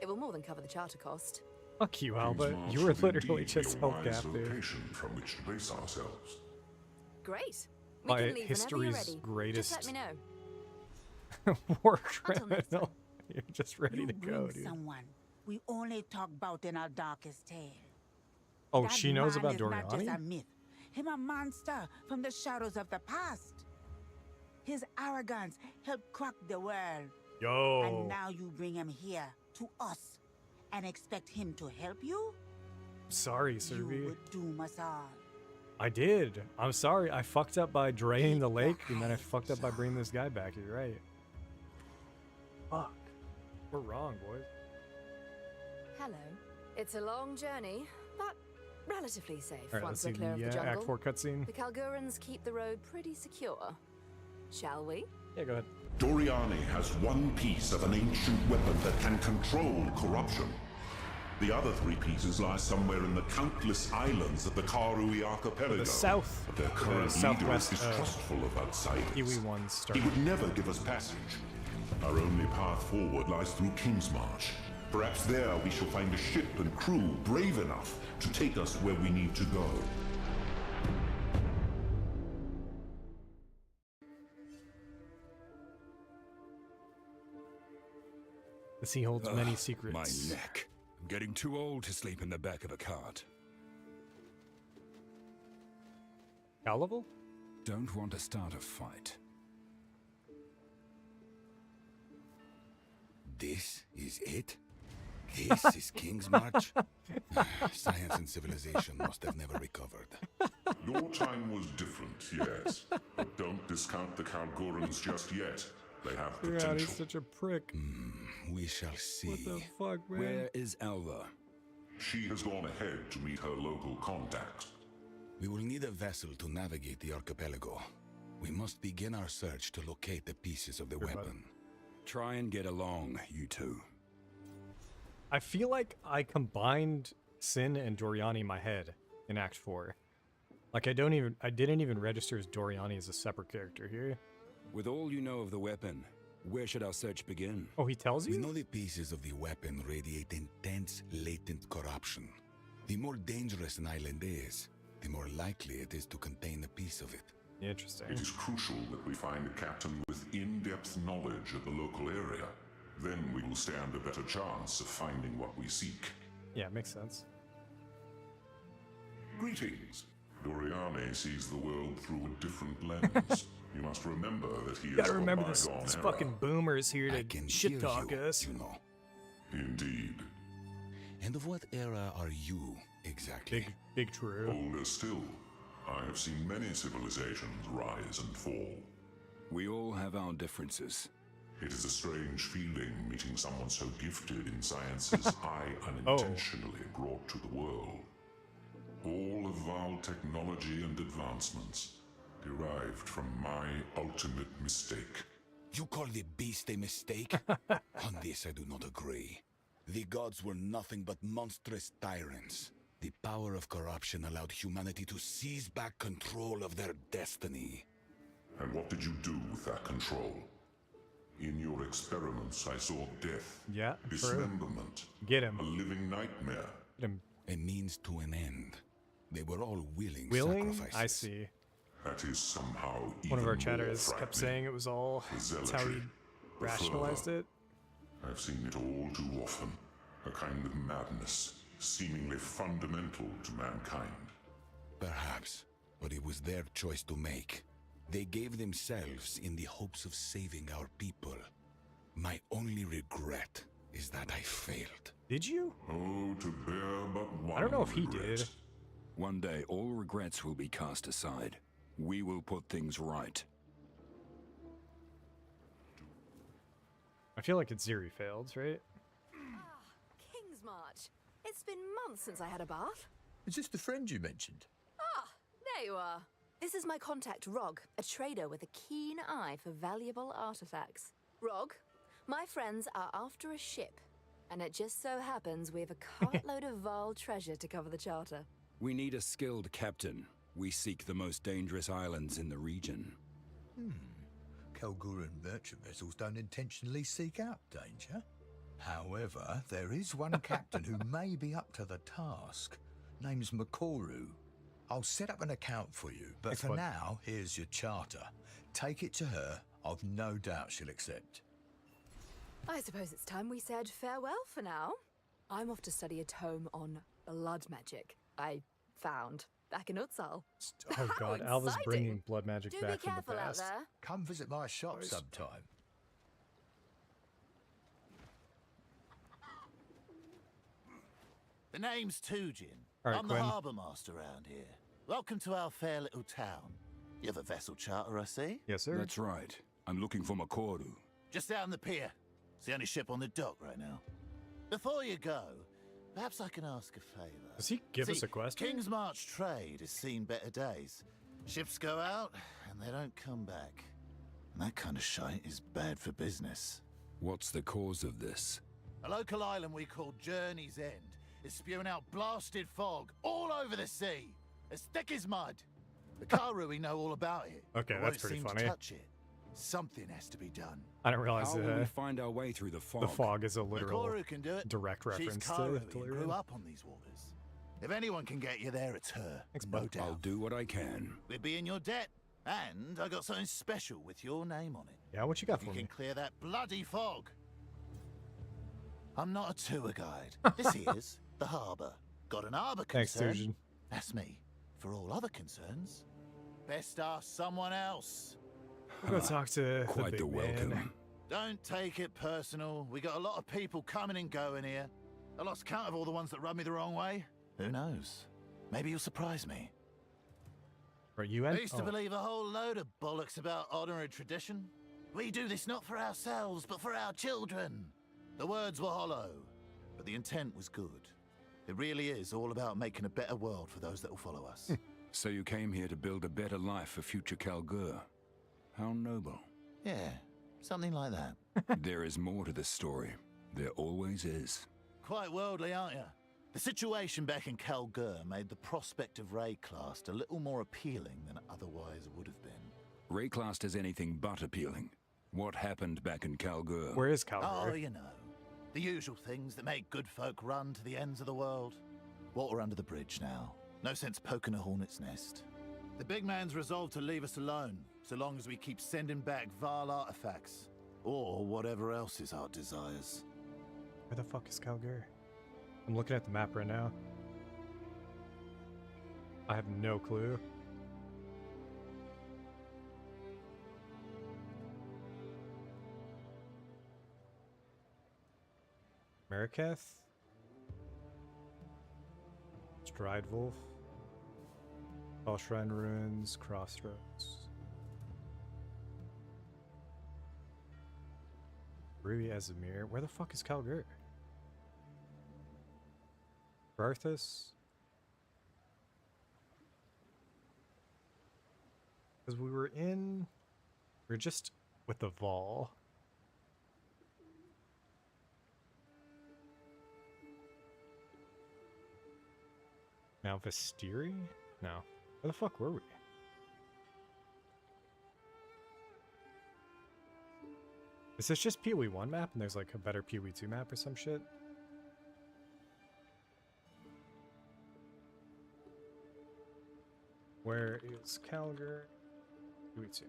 It will more than cover the charter cost. Fuck you, Alba. Kingsmarch You were would literally indeed be just a held wise captive. location from which to base ourselves. Great. We By can leave whenever history's you're ready. greatest Just let me know. war Until next criminal. You're just ready You to go, bring dude. someone we only talk about in our darkest tale. Oh, That she knows man about is not just a Doriani? myth. Him a monster from the shadows of the past. His arrogance helped crack the world. Yo. And now you bring him here to us and expect him to help you? Sorry, You Servi. would doom us all. I did. I'm sorry. I fucked up by draining the Keep lake, the and then I heights fucked up by up. bringing this guy back. You're right. Fuck. We're wrong, boys. Hello. It's a long journey, but relatively safe Alright, let's once see we're clear of the the Act jungle. 4 cutscene. The Kalgurans keep the road pretty secure. Shall we? Yeah, go ahead. Doriani has one piece of an ancient weapon that can control corruption. The other 3 pieces lie somewhere in the countless islands of the Karui archipelago. The south, But their the current leader is southwest, distrustful of outsiders. Kiwi ones He started. would never give us passage. Our only path forward lies through King's March. Perhaps there we shall find a ship and crew brave enough to take us where we need to go. The sea holds many Ugh, secrets. My neck. I'm getting too old to sleep in the back of a cart. Cow level? Don't want to start a fight. This is it? This is King's March? Science and civilization must have never recovered. Your time was different, yes. But don't discount the Kalgurans just yet. They have God, potential. he's such a prick. We shall see. What the fuck, man? Where is Alva? She has gone ahead to meet her local contact. We will need a vessel to navigate the archipelago. We must begin our search to locate the pieces of the Good weapon. Try and get along, you two. I feel like I combined Sin and Doriani in my head in Act 4. Like I didn't even register as Doriani as a separate character here. With all you know of the weapon, where should our search begin? Oh, he tells We you? know the pieces of the weapon radiate intense, latent corruption. The more dangerous an island is, the more likely it is to contain a piece of it. Interesting. It is crucial that we find a captain with in-depth knowledge of the local area. Then we will stand a better chance of finding what we seek. Yeah, makes sense. Greetings. Doriani sees the world through a different lens. You must remember that he is Gotta of a remember this bygone era. fucking boomer's here I to can shit hear talk you, us. you know. Indeed. And of what era are you exactly? Big true. Older still, I have seen many civilizations rise and fall. We all have our differences. It is a strange feeling meeting someone so gifted in sciences I unintentionally brought to the world. All of Val technology and advancements derived from my ultimate mistake. You call the beast a mistake? On this I do not agree. The gods were nothing but monstrous tyrants. The power of corruption allowed humanity to seize back control of their destiny. And what did you do with that control? In your experiments, I saw death, Yeah, true. dismemberment, Get him. a living nightmare. Get him. A means to an end. They were all willing I sacrifices. see. That is somehow even One of our more chatters kept frightening. saying it was all. The That's how he zealotry, the rationalized fervor. it. I've seen it all too often. A kind of madness, seemingly fundamental to mankind. Perhaps, but it was their choice to make. They gave themselves in the hopes of saving our people. My only regret is that I failed. Did you? Oh, to bear but one I don't know if he regret. did. One day, all regrets will be cast aside. We will put things right. I feel like it's Ziri failed, right? King's March. It's been months since I had a bath. Is this the friend you mentioned? There you are. This is my contact, Rog, a trader with a keen eye for valuable artifacts. Rog, my friends are after a ship, and it just so happens we have a cartload of Val treasure to cover the charter. We need a skilled captain. We seek the most dangerous islands in the region. Kalguran merchant vessels don't intentionally seek out danger. However, there is one captain who may be up to the task. Name's Makoru. I'll set up an account for you, but Thanks, for bud. now, here's your charter. Take it to her. I've no doubt she'll accept. I suppose it's time we said farewell for now. I'm off to study a tome on blood magic I found back in Exile. Oh How god, Alva's exciting. bringing blood magic Do back be from the careful out past. there. Come visit my shop sometime. The name's Tujin. All right, I'm Quinn. the harbour master around here. Welcome to our fair little town. You have a vessel charter, I see? Yes, sir. That's right. I'm looking for Makoru. Just out on the pier. It's the only ship on the dock right now. Before you go, perhaps I can ask a favour. Does he give See, us a question? King's March trade has seen better days. Ships go out, and they don't come back. And that kind of shite is bad for business. What's the cause of this? A local island we call Journey's End is spewing out blasted fog all over the sea, as thick as mud. The Karui know all about it. Okay, but that's won't pretty seem funny. To touch it. Something has to be done. I didn't realize How will we find our way through the fog? the fog is a literal Makoru can do it. direct She's reference to Karui and Delirium. grew up on these waters. If anyone can get you there, it's her. Thanks, no bud. doubt. I'll do what I can. We'd be in your debt. And I got something special with your name on it. Yeah, what you got If you for can me? clear that bloody fog. I'm not a tour guide. This here's the harbour. Got an harbour Thanks, concern? Tujin. That's me. For all other concerns, best ask someone else. We'll go talk to Quite the the big welcome. man. Don't take it personal. We got a lot of people coming and going here. I lost count of all the ones that rubbed me the wrong way. Who knows? Maybe you'll surprise me. Are you I in? used to believe a whole load of bollocks about honor and tradition. We do this not for ourselves, but for our children. The words were hollow, but the intent was good. It really is all about making a better world for those that will follow us. So you came here to build a better life for future Kalgur. How noble. Yeah, something like that. There is more to this story. There always is. Quite worldly, aren't you? The situation back in Kalgur made the prospect of Rayclast a little more appealing than it otherwise would have been. Rayclast is anything but appealing. What happened back in Kalgur? Where is Oh, Calgary? you know. The usual things that make good folk run to the ends of the world. Water under the bridge now. No sense poking a hornet's nest. The big man's resolved to leave us alone, so long as we keep sending back Val artifacts. Or whatever else his heart desires. Where the fuck is Calgary? I'm looking at the map right now. I have no clue. Mariketh? Stride Wolf? All Shrine Ruins, Crossroads. Ruby Azimir. Where the fuck is Kalgur? Barthas? Because we were just with the Vol. Now Vestiri? No. Where the fuck were we? Is this just PoE 1 map and there's like a better PoE 2 map or some shit? Where is Kalgur? PoE 2.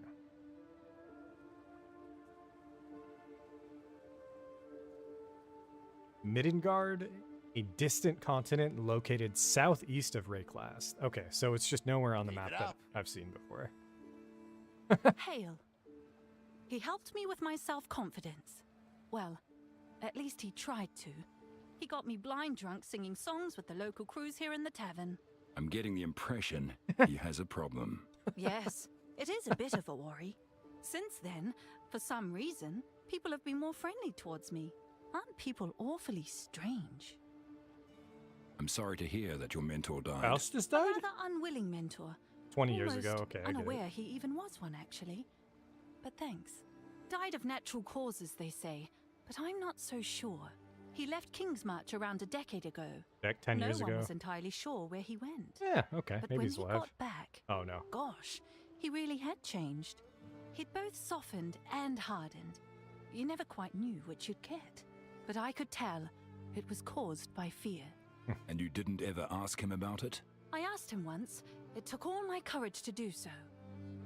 Middengard, a distant continent located southeast of Rayclast. Okay, so it's just nowhere on the map that I've seen before. Hail. He helped me with my self-confidence. Well, at least he tried to. He got me blind drunk singing songs with the local crews here in the tavern. I'm getting the impression he has a problem. Yes, it is a bit of a worry. Since then, for some reason, people have been more friendly towards me. Aren't people awfully strange? I'm sorry to hear that your mentor died. Faustus A died? rather unwilling mentor. 20 years Almost ago, okay, I get it. unaware he even was one, actually. But thanks. Died of natural causes, they say, but I'm not so sure. He left Kingsmarch around a decade ago. Back 10 years No one ago? was entirely sure where he went. Yeah, okay, But maybe when he's he alive. got back, Oh no. gosh, he really had changed. He'd both softened and hardened. You never quite knew which you'd get. But I could tell it was caused by fear. And you didn't ever ask him about it? I asked him once. It took all my courage to do so.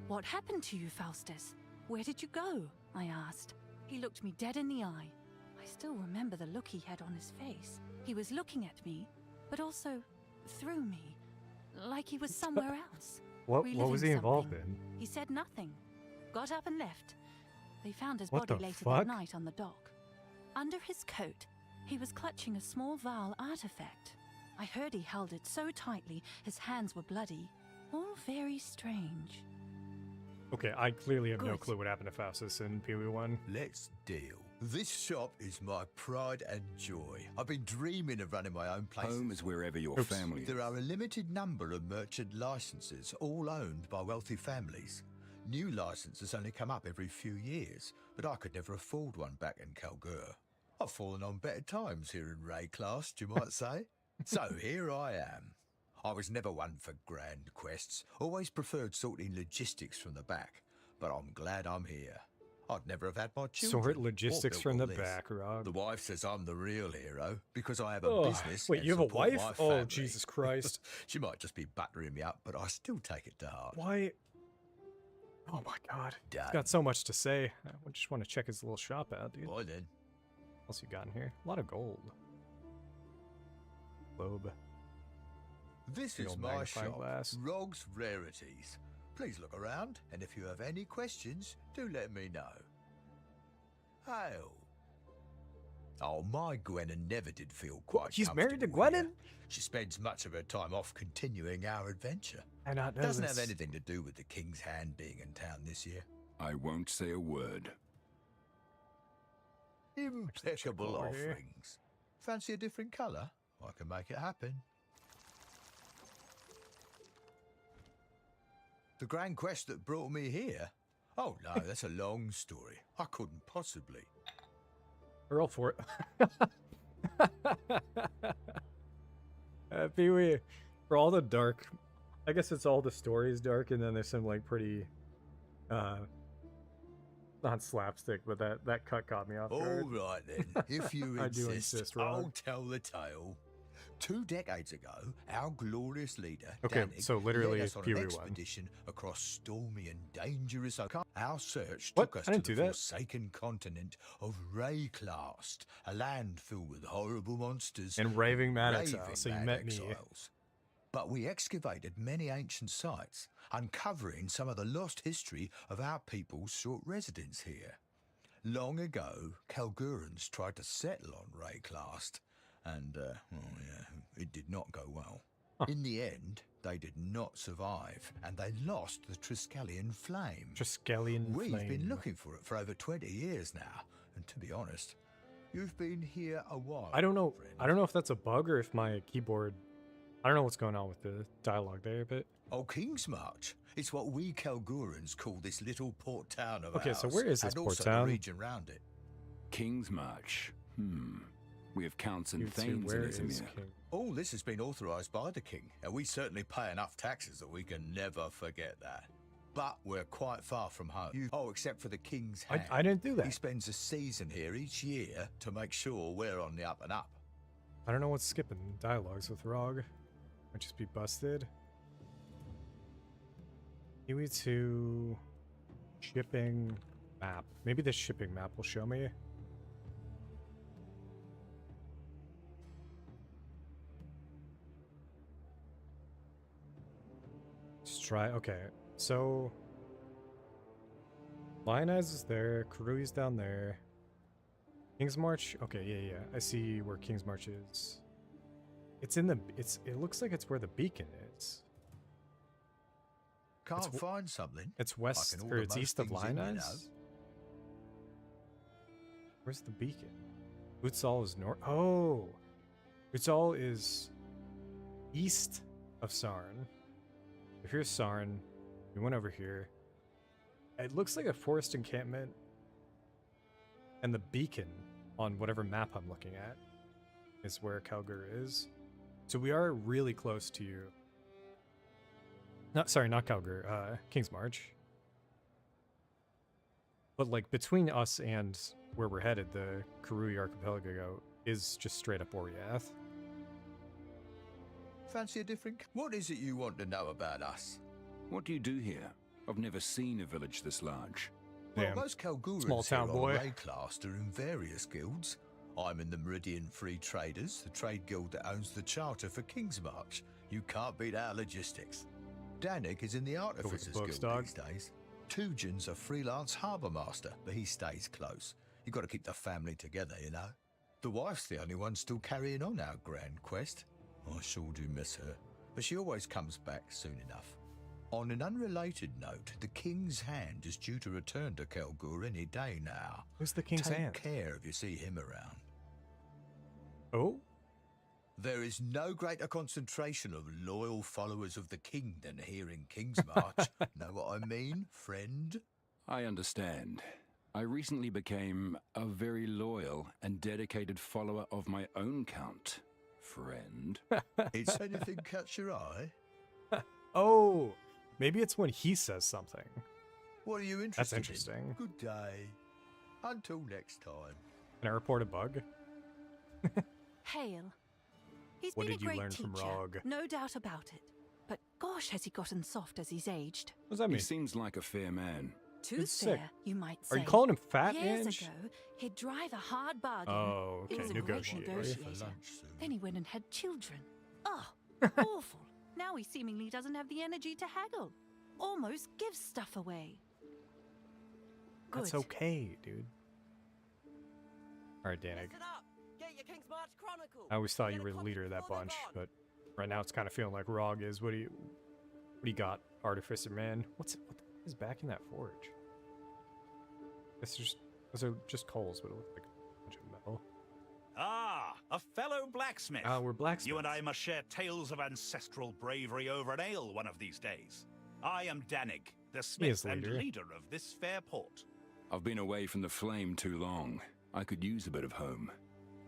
What happened to you, Faustus? Where did you go? I asked. He looked me dead in the eye. I still remember the look he had on his face. He was looking at me, but also through me, like he was somewhere else. What was reliving he involved something. in? He said nothing. Got up and left. They found his What body the later fuck? that night on the dock. Under his coat, he was clutching a small Val artifact. I heard he held it so tightly, his hands were bloody. All very strange. Okay, I clearly have no Good. clue what happened to Faustus in PoE 1. Let's deal. This shop is my pride and joy. I've been dreaming of running my own place. Home is wherever your family is. There are a limited number of merchant licenses, all owned by wealthy families. New licenses only come up every few years, but I could never afford one back in Kalgur. I've fallen on better times here in Rayclast, you might say. So here I am. I was never one for grand quests, always preferred sorting logistics from the back, but I'm glad I'm here. I'd never have had my children. Sort or logistics built from the all this. back, Rob. The wife says I'm the real hero because I have a Ugh, business. wait, and you have a support wife? my Oh, family. Jesus Christ. She might just be buttering me up, but I still take it to heart. Why? Oh my god. He's Done. got so much to say. I just want to check his little shop out, dude. Why then? What else you got in here? A lot of gold. Globe. This The is old my magnifying shop, glass. Rog's Rarities. Please look around, and if you have any questions, do let me know. Hail. Oh, my Gwennon never did feel quite He's married to comfortable here. Gwennon? She spends much of her time off continuing our adventure. I not know Doesn't this. have anything to do with the King's Hand being in town this year. I won't say a word. Impeccable over here. offerings. Fancy a different colour? I can make it happen. The grand quest that brought me here? Oh no, that's a long story. I couldn't possibly. We're all for it. Pee-wee, for all the dark, I guess it's all the stories dark, and then there's some like pretty, not slapstick, but that cut caught me off guard. All right then, if you I do insist, insist, I'll Rog. tell the tale. 2 decades ago, our glorious leader, Okay, Danik, so literally led us on Fury an 1. expedition across stormy and dangerous oceans. Our search What? took us I to didn't the do that. forsaken continent of Rayclast, a land filled with horrible monsters And raving mad exile, raving so you mad met me. exiles. But we excavated many ancient sites, uncovering some of the lost history of our people's short residence here. Long ago, Kalgurans tried to settle on Rayclast, and, it did not go well. In the end, they did not survive, and they lost the Triskelion Flame. Triskelion We've Flame. been looking for it for over 20 years now, and to be honest, you've been here a while. I don't know. friend. I don't know if that's a bug or if my keyboard. I don't know what's going on with the dialogue there, but Oh, King's March. It's what we Kalgurans call this little port town of Okay, ours. so where is this and port also town? the region round it. King's March. We have counts and you two, thanes in where is Izmir. King? All this has been authorised by the king, and we certainly pay enough taxes that we can never forget that. But we're quite far from home. Oh, except for the king's hand. I didn't do He that. spends a season here each year to make sure we're on the up and up. I don't know what's skipping dialogues with Rog. Might just be busted. Kiwi to shipping map. Maybe the shipping map will show me. Let's try. Okay, so Lionize is there. Karui's down there. King's March. Okay, yeah. I see where King's March is. It's in the. It looks like it's where the beacon is. Can't find something. It's west, I can or order it's most east of things in, you know. Lionize. Where's the beacon? Utsal is north. Oh, Utsal is east of Sarn. If here's Sarn, we went over here. It looks like a forest encampment, and the beacon on whatever map I'm looking at is where Kalgur is. So we are really close to you. Not Kalgur, King's March. But like between us and where we're headed, the Karui Archipelago is just straight up Oriath. Fancy a different... What is it you want to know about us? What do you do here? I've never seen a village this large. Well, Damn. most Kalgurans Small town here boy. on Rayclast are in various guilds. I'm in the Meridian Free Traders, the trade guild that owns the charter for King's March. You can't beat our logistics. Danik is in the Artificers books, Guild dog. these days. Tujan's a freelance harbour master, but he stays close. You got to keep the family together, you know. The wife's the only one still carrying on our grand quest. I sure do miss her, but she always comes back soon enough. On an unrelated note, the King's Hand is due to return to Kalgur any day now. Who's the King's Take Hand? care if you see him around. Oh? There is no greater concentration of loyal followers of the king than here in King's March. Know what I mean, friend? I understand. I recently became a very loyal and dedicated follower of my own count, friend. It's anything catch your eye? Oh, maybe it's when he says something. What are you interested That's in? interesting. Good day. Until next time. Can I report a bug? Hail. He's What been did a you great learn from teacher, Rog? no doubt about it. But gosh, has he gotten soft as he's aged. What does that He mean? seems like a fair man. Too He's sick. fair, you might say. Are you calling him fat, Years Ange? ago, he'd drive a hard bargain. Oh, He okay, was a great negotiator. negotiator. Then he went and had children. Oh, awful. Now he seemingly doesn't have the energy to haggle. Almost gives stuff away. Good. That's okay, dude. Alright, Danik. I always thought you were the leader of that bunch, but right now it's kind of feeling like Rog is. What do you got, Artificer Man? What is back in that forge? Those are just coals, but it looks like a bunch of metal. Ah, a fellow blacksmith. Ah, we're blacksmiths. You and I must share tales of ancestral bravery over an ale one of these days. I am Danig, the smith and leader. leader of this fair port. I've been away from the flame too long. I could use a bit of home.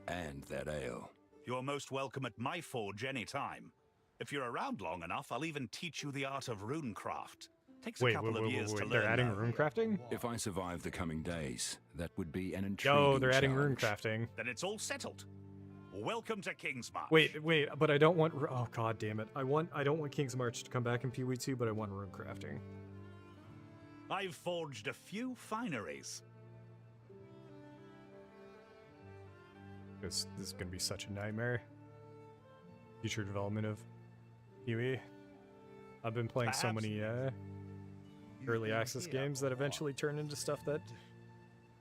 And that ale. You're most welcome at my forge any time. If you're around long enough, I'll even teach you the art of runecraft. Takes a couple of years to learn. They're adding though. rune crafting? If I survive the coming days, that would be an intriguing Yo, they're adding challenge. rune crafting. Then it's all settled. welcome to King's March. Wait, but I don't want. Oh god damn it! I don't want King's March to come back in PoE 2, but I want rune crafting. I've forged a few fineries. This is gonna be such a nightmare. Future development of PoE. I've been playing so many early access games that eventually turn into stuff that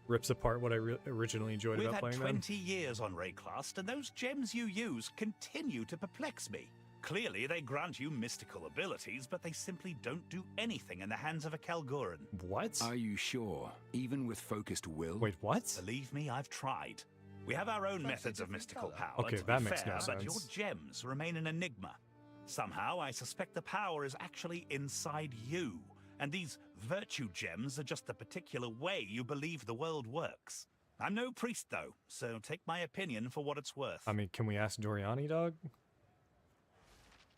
rips apart what I originally enjoyed We've about had playing 20 years on Rayclast, and those gems you use continue to perplex me. Clearly, they grant you mystical abilities, but they simply don't do anything in the hands of a Kalguran. What? Are you sure? Even with focused will? Wait, what? Believe me, I've tried. We have our own methods of mystical power, Okay, to that be makes no fair, but your sense. gems remain an enigma. Somehow, I suspect the power is actually inside you, and these virtue gems are just the particular way you believe the world works. I'm no priest, though, so take my opinion for what it's worth. I mean, can we ask Doriani, dog?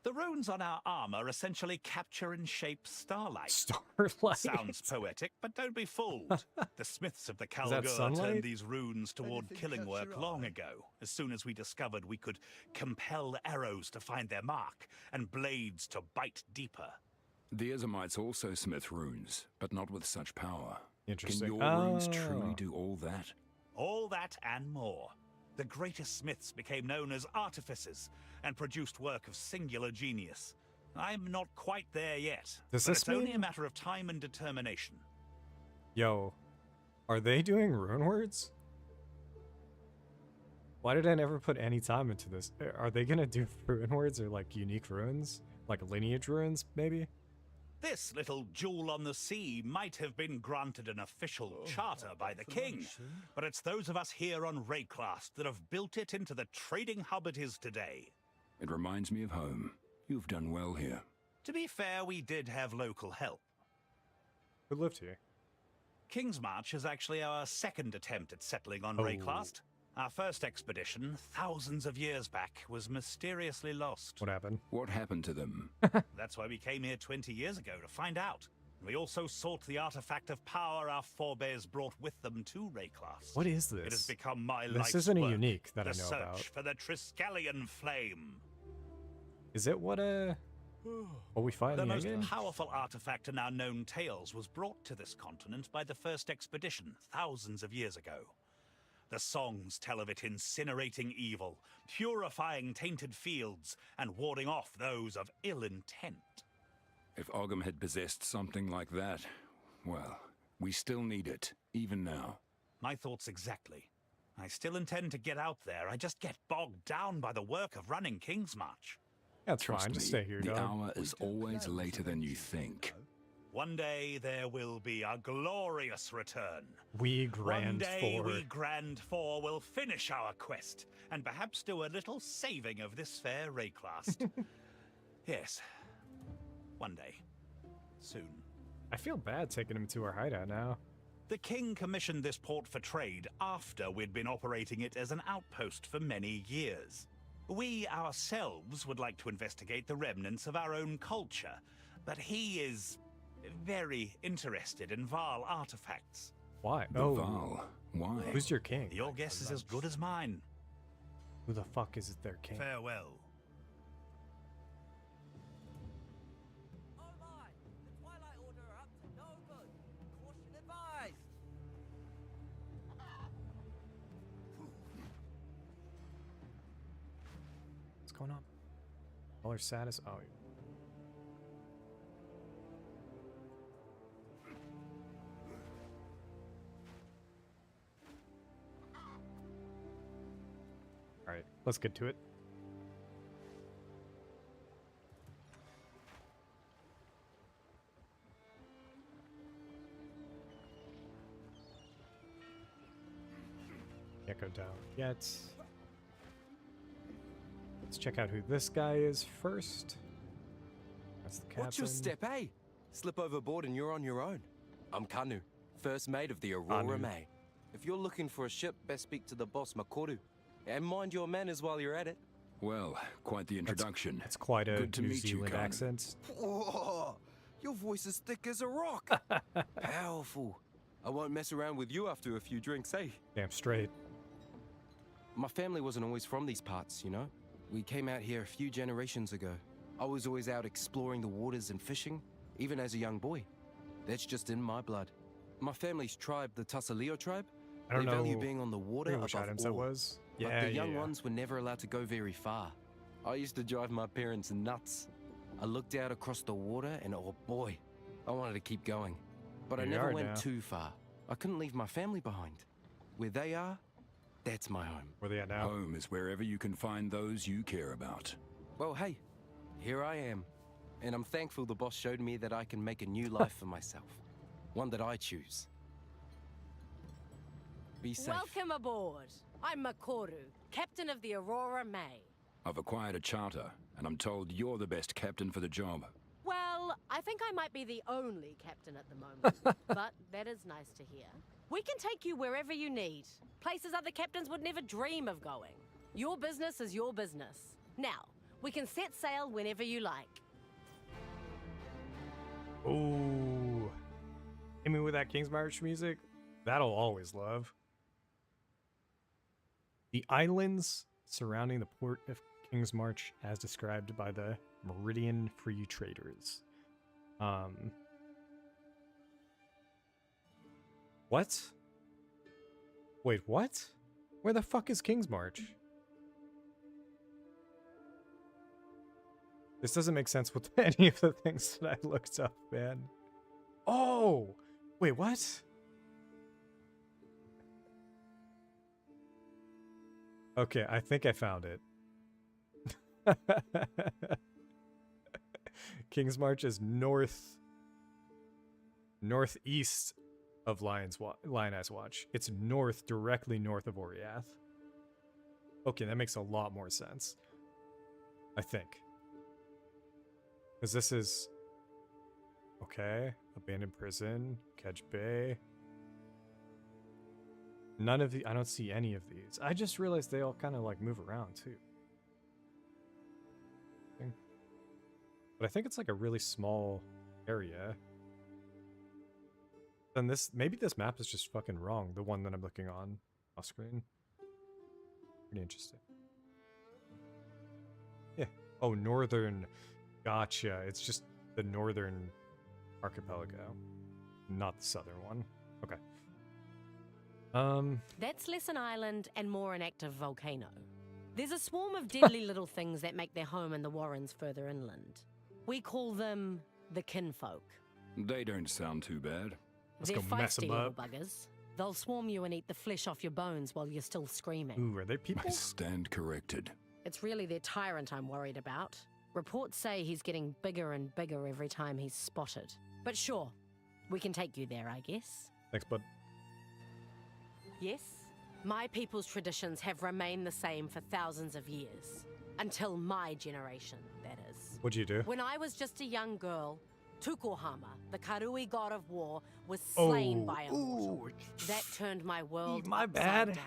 The runes on our armor essentially capture and shape starlight. Starlight? Sounds poetic, but don't be fooled. The smiths of the Is that Kalgur sunlight? turned these runes toward killing work long ago, as soon as we discovered we could compel arrows to find their mark, and blades to bite deeper. The Ezamites also smith runes, but not with such power. Interesting. Can your runes truly do all that? All that and more. The greatest smiths became known as artificers, and produced work of singular genius. I'm not quite there yet, Does but this it's only mean- a matter of time and determination. Yo, are they doing rune words? Why did I never put any time into this? Are they gonna do rune words or like unique runes? Like lineage runes, maybe? This little jewel on the sea might have been granted an official charter by the king, but it's those of us here on Rayclast that have built it into the trading hub it is today. It reminds me of home. You've done well here. To be fair, we did have local help. Who lived here? King's March is actually our second attempt at settling on Oh. Rayclast. Our first expedition, thousands of years back, was mysteriously lost. What happened? What happened to them? That's why we came here 20 years ago, to find out. We also sought the artifact of power our forebears brought with them to Rayclast. What is this? It has become my This life's isn't a work, unique that I the know search about. for the Triskelion flame. Is it what we find The in the most game? powerful artifact in our known tales was brought to this continent by the first expedition thousands of years ago. The songs tell of it incinerating evil, purifying tainted fields, and warding off those of ill intent. If Ogham had possessed something like that, well, we still need it, even now. My thoughts exactly. I still intend to get out there. I just get bogged down by the work of running King's March. That's Trust fine. me, Just stay here, the dog. hour is always later than you think. One day there will be a glorious return. We One Grand day Four. we Grand Four will finish our quest and perhaps do a little saving of this fair Rayclast. Yes. One day. Soon. I feel bad taking him to our hideout now. The king commissioned this port for trade after we'd been operating it as an outpost for many years. We ourselves would like to investigate the remnants of our own culture, but he is very interested in Val artifacts. Why? The Oh, Val. Why? who's your king? Your guess is as good as mine. Who the fuck is their king? Farewell. Oh my! The Twilight Order are up to no good. Caution advised. What's going on? All our status. Oh, all right. Let's get to it. Can't go down yet. Let's check out who this guy is first. That's the captain. What's your step, eh? Slip overboard and you're on your own. I'm Kanu, first mate of the Aurora Kanu. May. If you're looking for a ship, best speak to the boss Makoru. And mind your manners while you're at it. Well, quite the introduction. It's quite a Good to New meet you, Zealand Kanu. accent. Whoa, your voice is thick as a rock. Powerful. I won't mess around with you after a few drinks, eh? Damn straight. My family wasn't always from these parts, you know? We came out here a few generations ago. I was always out exploring the waters and fishing, even as a young boy. That's just in my blood. My family's tribe, the Tasaleo tribe, I don't they know. value being on the water Which above items all. that was. But Yeah, the young yeah. ones were never allowed to go very far. I used to drive my parents nuts. I looked out across the water and oh boy, I wanted to keep going. But I Here you never are went now. too far. I couldn't leave my family behind. Where they are, that's my home. Where they at now? Home is wherever you can find those you care about. Well, hey, here I am. And I'm thankful the boss showed me that I can make a new life for myself. One that I choose. Be safe. Welcome aboard. I'm Makoru, captain of the Aurora May. I've acquired a charter, and I'm told you're the best captain for the job. Well, I think I might be the only captain at the moment, but that is nice to hear. We can take you wherever you need, places other captains would never dream of going. Your business is your business. Now, we can set sail whenever you like. Ooh. Hit me with that King's March music. That'll always love. The islands surrounding the port of King's March as described by the Meridian Free Traders. What? Wait, what? Where the fuck is King's March? This doesn't make sense with any of the things that I looked up, man. Oh! Wait, what? Okay, I think I found it. King's March is northeast of Lioness Watch. It's north, directly north of Oriath. Okay, that makes a lot more sense. I think. Because this is... Okay, abandoned prison, Kedge Bay. None of the... I don't see any of these. I just realized they all kind of like move around too. But I think it's like a really small area. Then this... Maybe this map is just fucking wrong. The one that I'm looking on off screen. Pretty interesting. Yeah. Oh, northern... Gotcha. It's just the northern archipelago, not the southern one. Okay. That's less an island and more an active volcano. There's a swarm of deadly little things that make their home in the warrens further inland. We call them the kinfolk. They don't sound too bad. Let's They're go mess feisty them little up. buggers. They'll swarm you and eat the flesh off your bones while you're still screaming. Ooh, are they people? I stand corrected. It's really their tyrant I'm worried about. Reports say he's getting bigger and bigger every time he's spotted. But sure, we can take you there, I guess. Thanks, bud. Yes, my people's traditions have remained the same for thousands of years. Until my generation, that is. What'd you do? When I was just a young girl, Tukohama, the Karui god of war, was slain by a mortal. That turned my world my upside bad. down.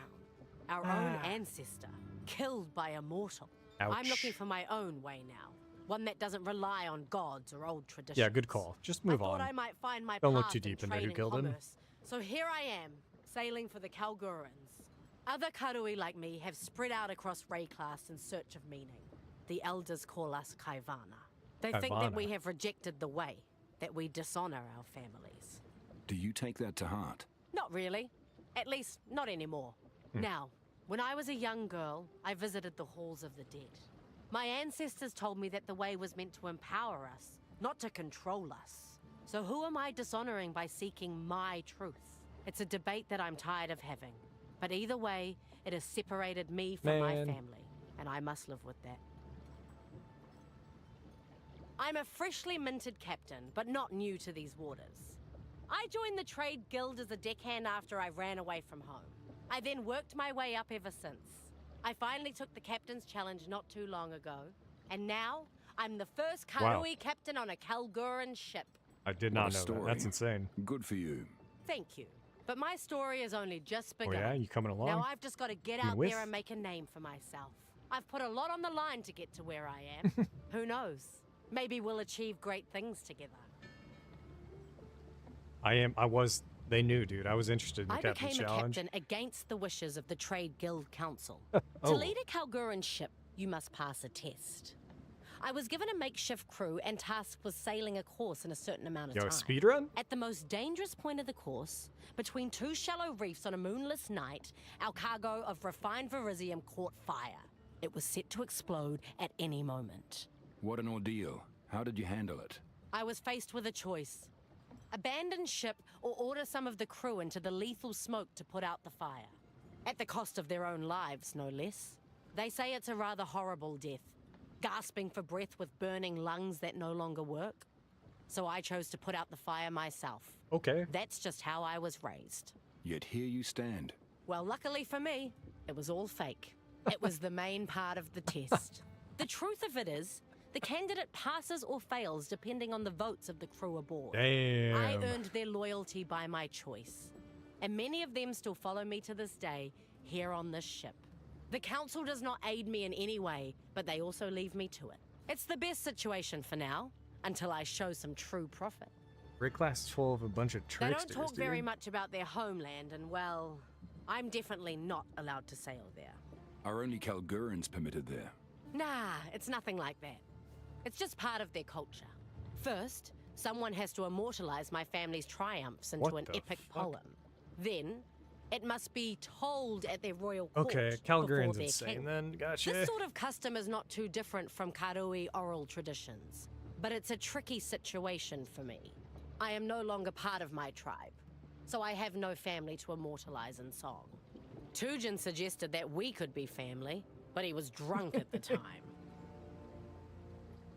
Our own ancestor, killed by a mortal. I'm Ouch. looking for my own way now. One that doesn't rely on gods or old traditions. Yeah, good call. Just move I thought on. I might find my Don't look path too in deep into trade who and killed him. commerce. So here I am, sailing for the Kalgurans. Other Karui like me have spread out across Rayclass in search of meaning. The elders call us Kaivana. They think that Kaivana. we have rejected the way, that we dishonor our families. Do you take that to heart? Not really. At least, not anymore. Now, when I was a young girl, I visited the halls of the dead. My ancestors told me that the way was meant to empower us, not to control us. So who am I dishonoring by seeking my truth? It's a debate that I'm tired of having. But either way, it has separated me from my Man. family, and I must live with that. I'm a freshly minted captain, but not new to these waters. I joined the trade guild as a deckhand after I ran away from home. I then worked my way up ever since. I finally took the captain's challenge not too long ago, and now I'm the first Wow. Karui captain on a Kalguran ship. I did What not a know story. that. That's insane. Good for you. Thank you. But my story has only just Oh begun. yeah, you coming along? Now I've just got to get Coming out with? there and make a name for myself. I've put a lot on the line to get to where I am. Who knows? Maybe we'll achieve great things together. I was They knew, dude. I was interested in the I captain's became a challenge. captain against the wishes of the Trade Guild Council. Oh. To lead a Kalguran ship, you must pass a test. I was given a makeshift crew and tasked with sailing a course in a certain amount of Yo, time. speedrun? At the most dangerous point of the course, between two shallow reefs on a moonless night, our cargo of refined verisium caught fire. It was set to explode at any moment. What an ordeal. How did you handle it? I was faced with a choice. Abandon ship or order some of the crew into the lethal smoke to put out the fire. At the cost of their own lives, no less. They say it's a rather horrible death, gasping for breath with burning lungs that no longer work. So I chose to put out the fire myself. Okay. That's just how I was raised. Yet here you stand. Well, luckily for me, it was all fake. It was the main part of the test. The truth of it is, the candidate passes or fails depending on the votes of the crew aboard. Damn. I earned their loyalty by my choice. And many of them still follow me to this day here on this ship. The council does not aid me in any way, but they also leave me to it. It's the best situation for now, until I show some true profit. Great class is full of a bunch of tricksters, They don't talk dude. very much about their homeland, and well, I'm definitely not allowed to sail there. Are only Kalgurans permitted there? Nah, it's nothing like that. It's just part of their culture. First, someone has to immortalize my family's triumphs into What an the epic fuck? poem. Then, it must be told at their royal court. Okay, before Kalguran's their insane king. then. Gotcha. This sort of custom is not too different from Karui oral traditions, but it's a tricky situation for me. I am no longer part of my tribe, so I have no family to immortalize in song. Tujin suggested that we could be family, but he was drunk at the time.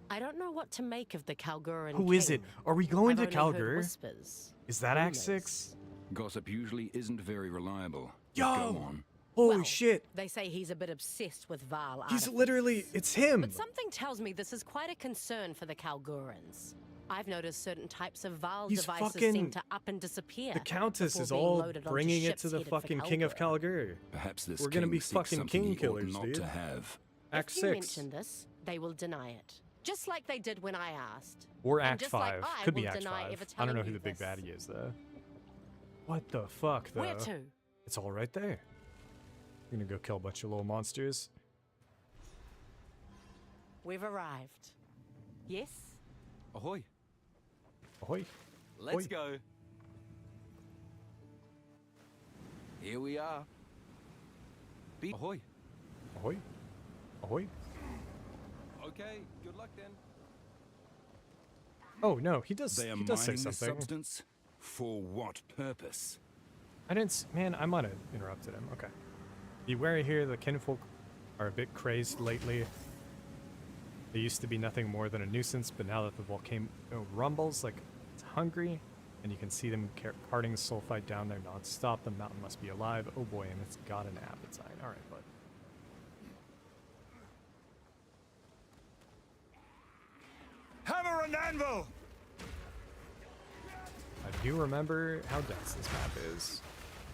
I don't know what to make of the Kalguran Who is it? king. Are we going I've to only heard Kalgur? whispers. Is that Act Rumors. 6? Gossip usually isn't very reliable. Yo! Go on. Holy Well, shit. They say he's a bit obsessed with Val He's artifacts. literally, it's him. But something tells me this is quite a concern for the Kalgurans. I've noticed certain types of Val He's devices fucking- seem to up and disappear. The Countess before is being all loaded onto bringing it ships to the headed for fucking King of Kalgur. Kalgur. Perhaps this We're gonna king be seeks fucking something king he ought killers, not dude. to have. Act If you 6. mention this, they will deny it. Just like they did when I asked. Or And Act just like 5. I Could be will Act deny 5. ever I don't know telling who you the big this. baddie is, though. What the fuck, though? Where to? It's all right there. We're gonna go kill a bunch of little monsters. We've arrived. Yes? Ahoy. Ahoy. Let's Ahoy. go. Here we are. Ahoy. Ahoy. Ahoy. Okay, good luck then. Oh, no, he does, They are he does say mining this something. substance? For what purpose? I didn't. Man, I might have interrupted him. Okay. Be wary here. The kinfolk are a bit crazed lately. They used to be nothing more than a nuisance, but now that the volcano rumbles like it's hungry, and you can see them carting the sulfite down there non-stop, the mountain must be alive. Oh boy, and it's got an appetite. All right, bud. Hammer and anvil! I do remember how dense this map is.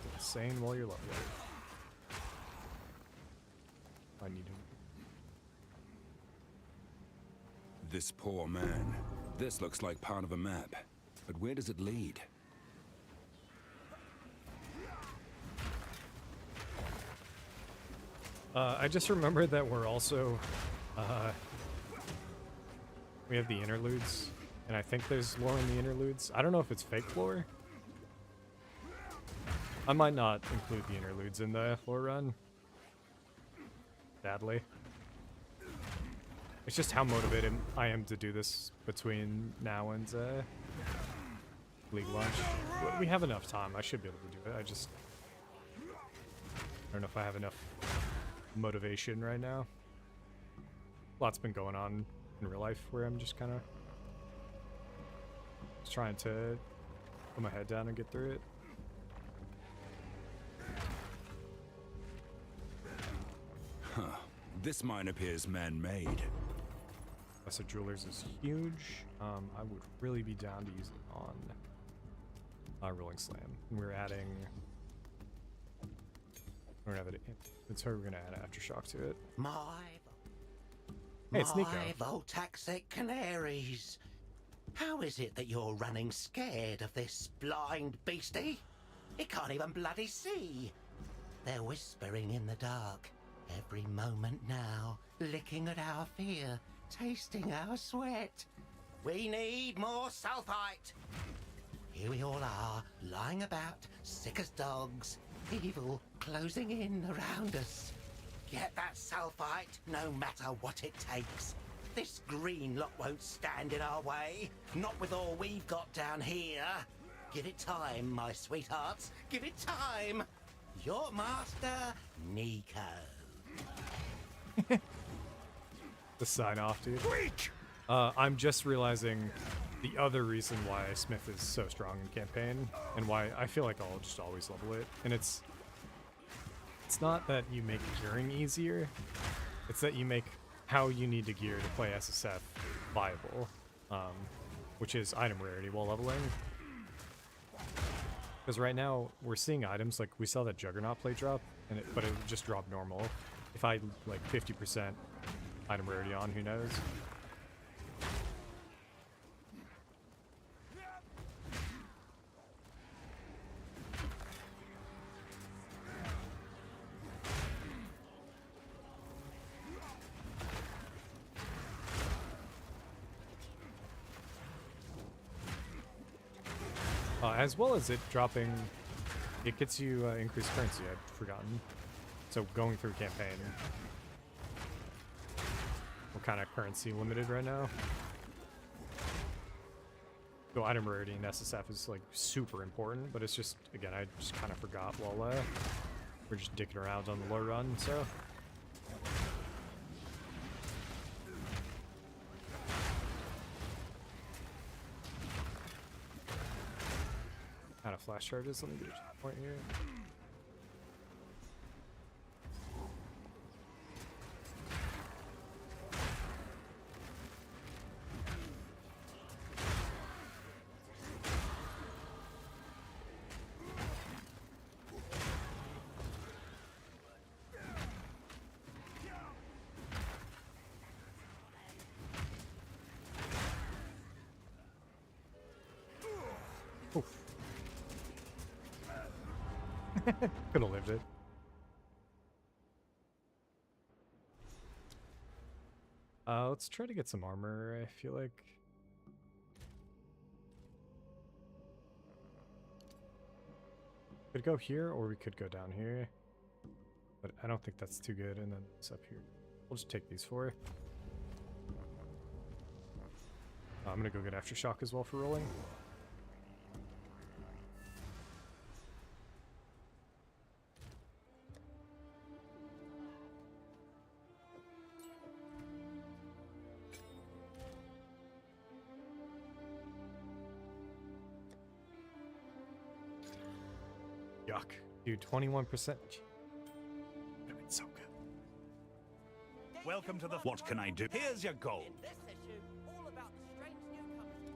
It's insane while you're loving it. I need to. This poor man. This looks like part of a map. But where does it lead? I just remembered that we're also, we have the interludes, and I think there's lore in the interludes. I don't know if it's fake lore. I might not include the interludes in the lore run. Sadly. It's just how motivated I am to do this between now and League launch. We have enough time. I should be able to do it. I don't know if I have enough motivation right now. Lots been going on in real life where I'm just kind of trying to put my head down and get through it. Huh. This mine appears man-made. Lesser Jewelers is huge. I would really be down to use it on Rolling Slam. And we're adding... I don't have it. It's her. We're gonna add Aftershock to it. Hey, it's Nico. My Voltaxic canaries. How is it that you're running scared of this blind beastie? It can't even bloody see. They're whispering in the dark. Every moment now, licking at our fear, tasting our sweat. We need more sulfite. Here we all are, lying about, sick as dogs. Evil closing in around us. Get that sulfite, no matter what it takes. This green lot won't stand in our way. Not with all we've got down here. Give it time, my sweethearts. Give it time. Your master, Nico. The sign off, dude. I'm just realizing the other reason why Smith is so strong in campaign and why I feel like I'll just always level it. And it's not that you make gearing easier. It's that you make how you need to gear to play SSF viable, which is item rarity while leveling. Because right now we're seeing items like we saw that Juggernaut play drop, but it would just drop normal. If I like 50% item rarity on, who knows? As well as it dropping, it gets you increased currency, I'd forgotten. So going through campaign, we're kind of currency limited right now. So item rarity in SSF is like super important, but it's just, again, I just kind of forgot while we're just dicking around on the low run, so. Out of flash charges, let me get a point here. Could have lived it. Let's try to get some armor, I feel like. Could go here, or we could go down here. But I don't think that's too good, and then it's up here. We'll just take these four. I'm gonna go get Aftershock as well for rolling. Yuck. Dude, 21%. Would've been so good. Welcome to the... What can I do? Here's your gold. In this issue, all about the strange newcomers to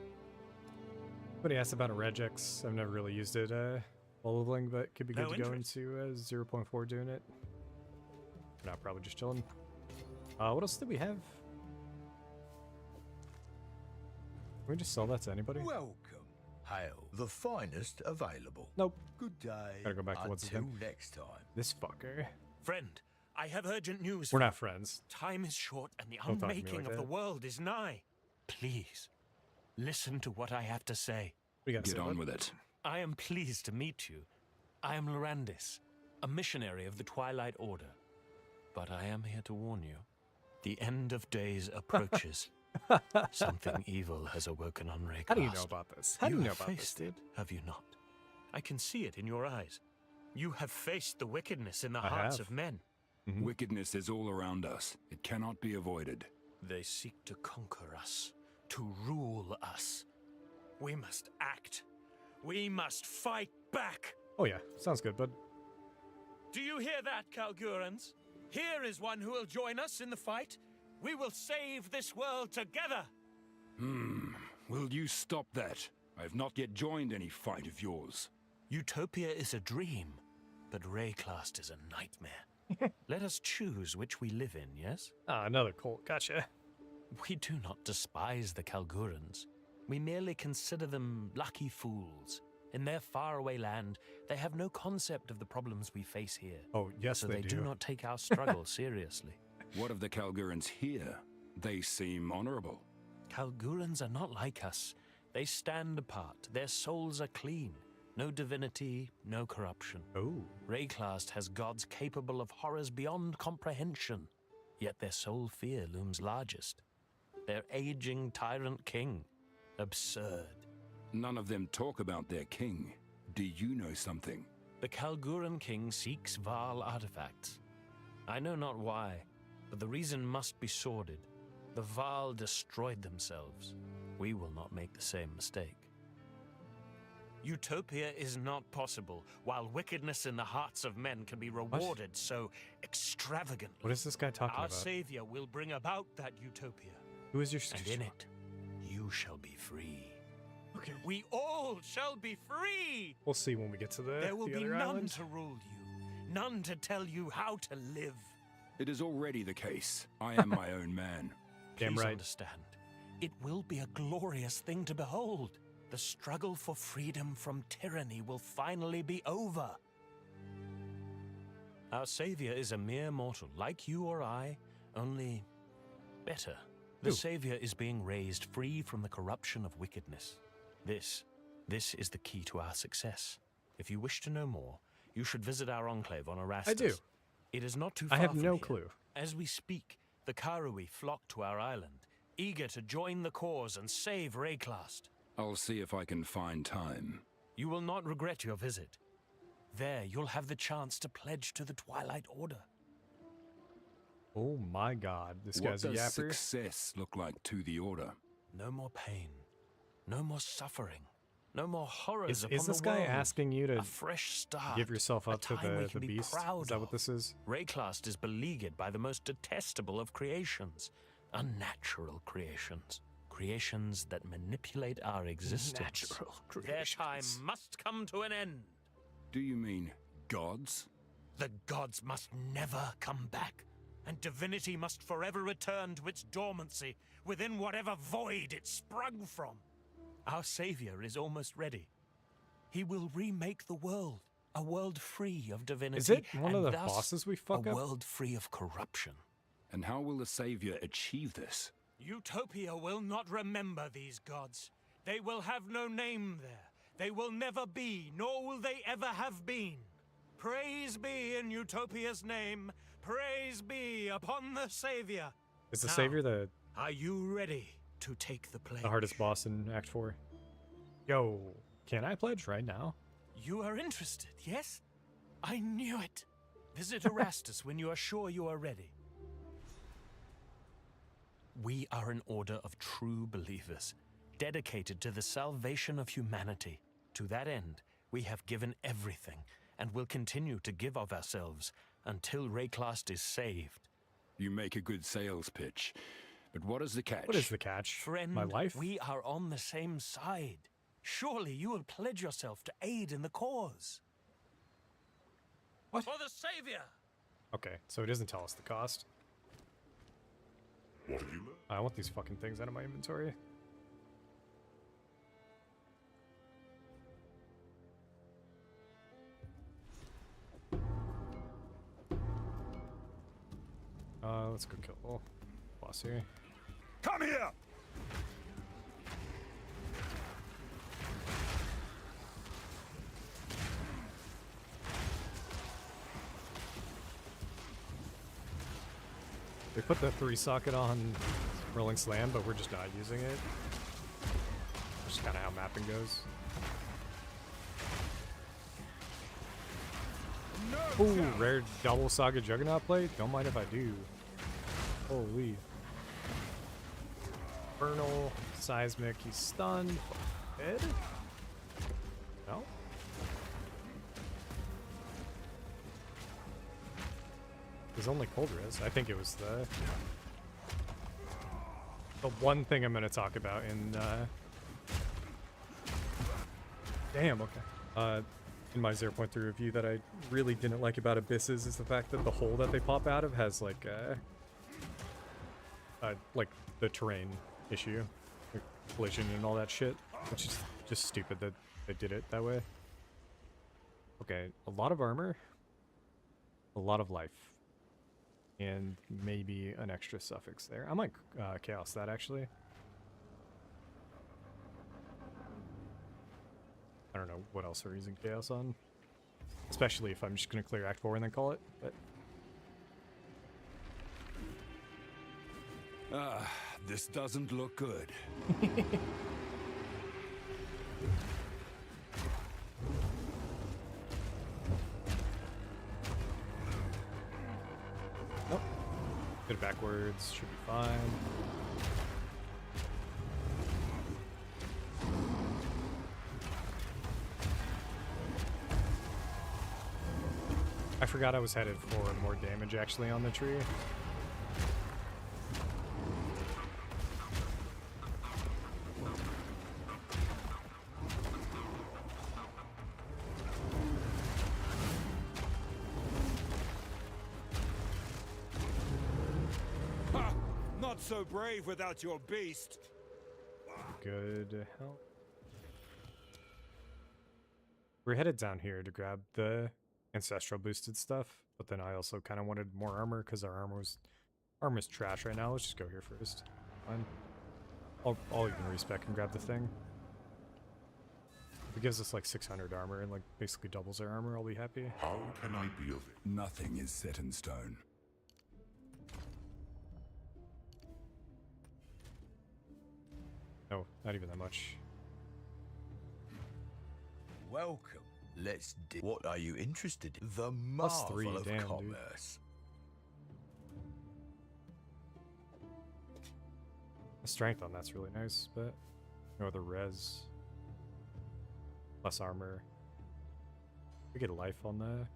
Kingsmouth. Somebody asked about a regex. I've never really used it while leveling, but it could be good to go into 0.4 doing it. For now, probably just chilling. What else did we have? Can we just sell that to anybody? Welcome. Hail, the finest available. Nope. Good day. Gotta go back to what's his Until name. next time. This fucker. Friend, I have urgent news. We're not friends. Time is short and the Don't talk to me unmaking like of the that. world is nigh. Please, listen to what I have to say. We gotta Get on with it. I am pleased to meet you. I am Lorandis, a missionary of the Twilight Order. But I am here to warn you. The end of days approaches. Something evil has awoken on Raycast. How do you know about this? How do you know have about this, faced dude? it, have you not? I can see it in your eyes. You have faced the wickedness in the I hearts have. of men. Wickedness is all around us. It cannot be avoided. They seek to conquer us, to rule us. We must act. We must fight back. Oh yeah, sounds good, bud. Do you hear that, Kalgurans? Here is one who will join us in the fight. We will save this world together. Will you stop that? I have not yet joined any fight of yours. Utopia is a dream, but Raycast is a nightmare. Let us choose which we live in, yes? Ah, another cult. Gotcha. We do not despise the Kalgurans. We merely consider them lucky fools. In their faraway land, they have no concept of the problems we face here. Oh, yes, so they do do. not take our struggle seriously. What of the Kalgurans here? They seem honorable. Kalgurans are not like us. They stand apart. Their souls are clean. No divinity, no corruption. Oh. Rayclast has gods capable of horrors beyond comprehension. Yet their sole fear looms largest. Their aging tyrant king. Absurd. None of them talk about their king. Do you know something? The Kalguran king seeks Val artifacts. I know not why, but the reason must be sordid. The Val destroyed themselves. We will not make the same mistake. Utopia is not possible, while wickedness in the hearts of men can be rewarded so extravagantly. What is this guy talking Our about? Savior will bring about that utopia. Who is your And in it, you shall be free. Okay. We all shall be free! We'll see when we get to There will the be other none island. to rule you, none to tell you how to live. It is already the case. I am my own man. Damn Please right. understand. It will be a glorious thing to behold. The struggle for freedom from tyranny will finally be over. Our Savior is a mere mortal, like you or I, only better. The Who? Savior is being raised free from the corruption of wickedness. This is the key to our success. If you wish to know more, you should visit our enclave on Erastus. I do. It is not too I far have from no here. clue. As we speak, the Karui flock to our island, eager to join the cause and save Rayclast. I'll see if I can find time. You will not regret your visit. There, you'll have the chance to pledge to the Twilight Order. Oh my god, this What guy's a does yapper. success look like to the Order? No more pain, no more suffering, no more horrors upon Is this the guy world. asking you to A fresh start. give yourself a up to time we the can be beast? proud Is that what of. this is? Rayclast is beleaguered by the most detestable of creations. Unnatural creations. Creations that manipulate our existence. Natural Their time must come to an end. Do you mean gods? The gods must never come back, and divinity must forever return to its dormancy within whatever void it sprung from. Our Savior is almost ready. He will remake the world, a world free of divinity. Is it one of and the thus bosses we fuck a up? world free of corruption. And how will the Savior achieve this? Utopia will not remember these gods. They will have no name there. They will never be, nor will they ever have been. Praise be in Utopia's name. Praise be upon the Savior. Is the Now, Savior the Are you ready to take the pledge? hardest boss in Act 4? Yo, can I pledge right now? You are interested, yes? I knew it. Visit Erastus when you are sure you are ready. We are an order of true believers, dedicated to the salvation of humanity. To that end, we have given everything, and will continue to give of ourselves until Rayclast is saved. You make a good sales pitch. But what is the catch? What is the catch? Friend, My life? we are on the same side. Surely you will pledge yourself to aid in the cause. What? For the Savior! Okay, so it doesn't tell us the cost. What have you learned? I want these fucking things out of my inventory. Let's go kill the boss here. Come here! They put the 3-socket on Rolling Slam, but we're just not using it. Just kind of how mapping goes. Ooh, rare double Saga Juggernaut plate? Don't mind if I do. Holy. Infernal, Seismic, he's stunned. Dead? No? It was only cold res. I think it was the one thing I'm going to talk about in damn, okay. In my 0.3 review that I really didn't like about Abysses is the fact that the hole that they pop out of has like the terrain issue. collision and all that shit, which is just stupid that they did it that way. Okay, a lot of armor, a lot of life, and maybe an extra suffix there. I might chaos that actually. I don't know what else we're using chaos on, especially if I'm just gonna clear Act 4 and then call it. But this doesn't look good. Nope. Get it backwards, should be fine. I forgot I was headed for more damage actually on the tree. Ha! Not so brave without your beast. Good help. We're headed down here to grab the ancestral boosted stuff, but then I also kind of wanted more armor because our armor's trash right now. Let's just go here first. Fine. I'll even respec and grab the thing. If it gives us like 600 armor and like basically doubles our armor, I'll be happy. How can I be of it? Nothing is set in stone. No, not even that much. Welcome. Let's do. What are you interested in? The Plus marvel 3, of damn, dude. commerce. The strength on that's really nice, but no other res. Less armor. We get a life on the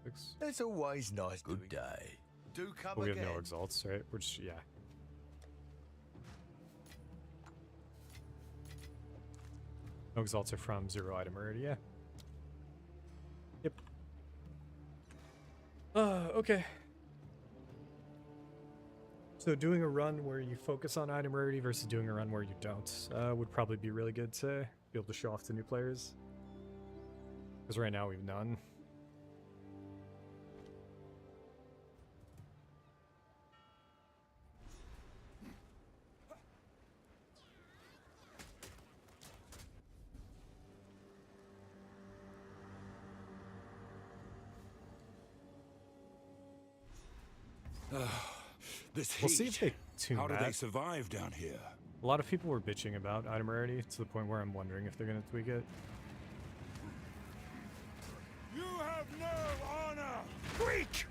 6. It's always nice. Good day. Do come But we have again. no exalts, right? We're just, yeah. No exalts are from 0 item already, yeah. Yep. Okay. So doing a run where you focus on item rarity versus doing a run where you don't would probably be really good to be able to show off to new players. Because right now we've none. This We'll see if heat. they tune How do that. they survive down here? A lot of people were bitching about item rarity to the point where I'm wondering if they're going to tweak it. You have no honor, Greek.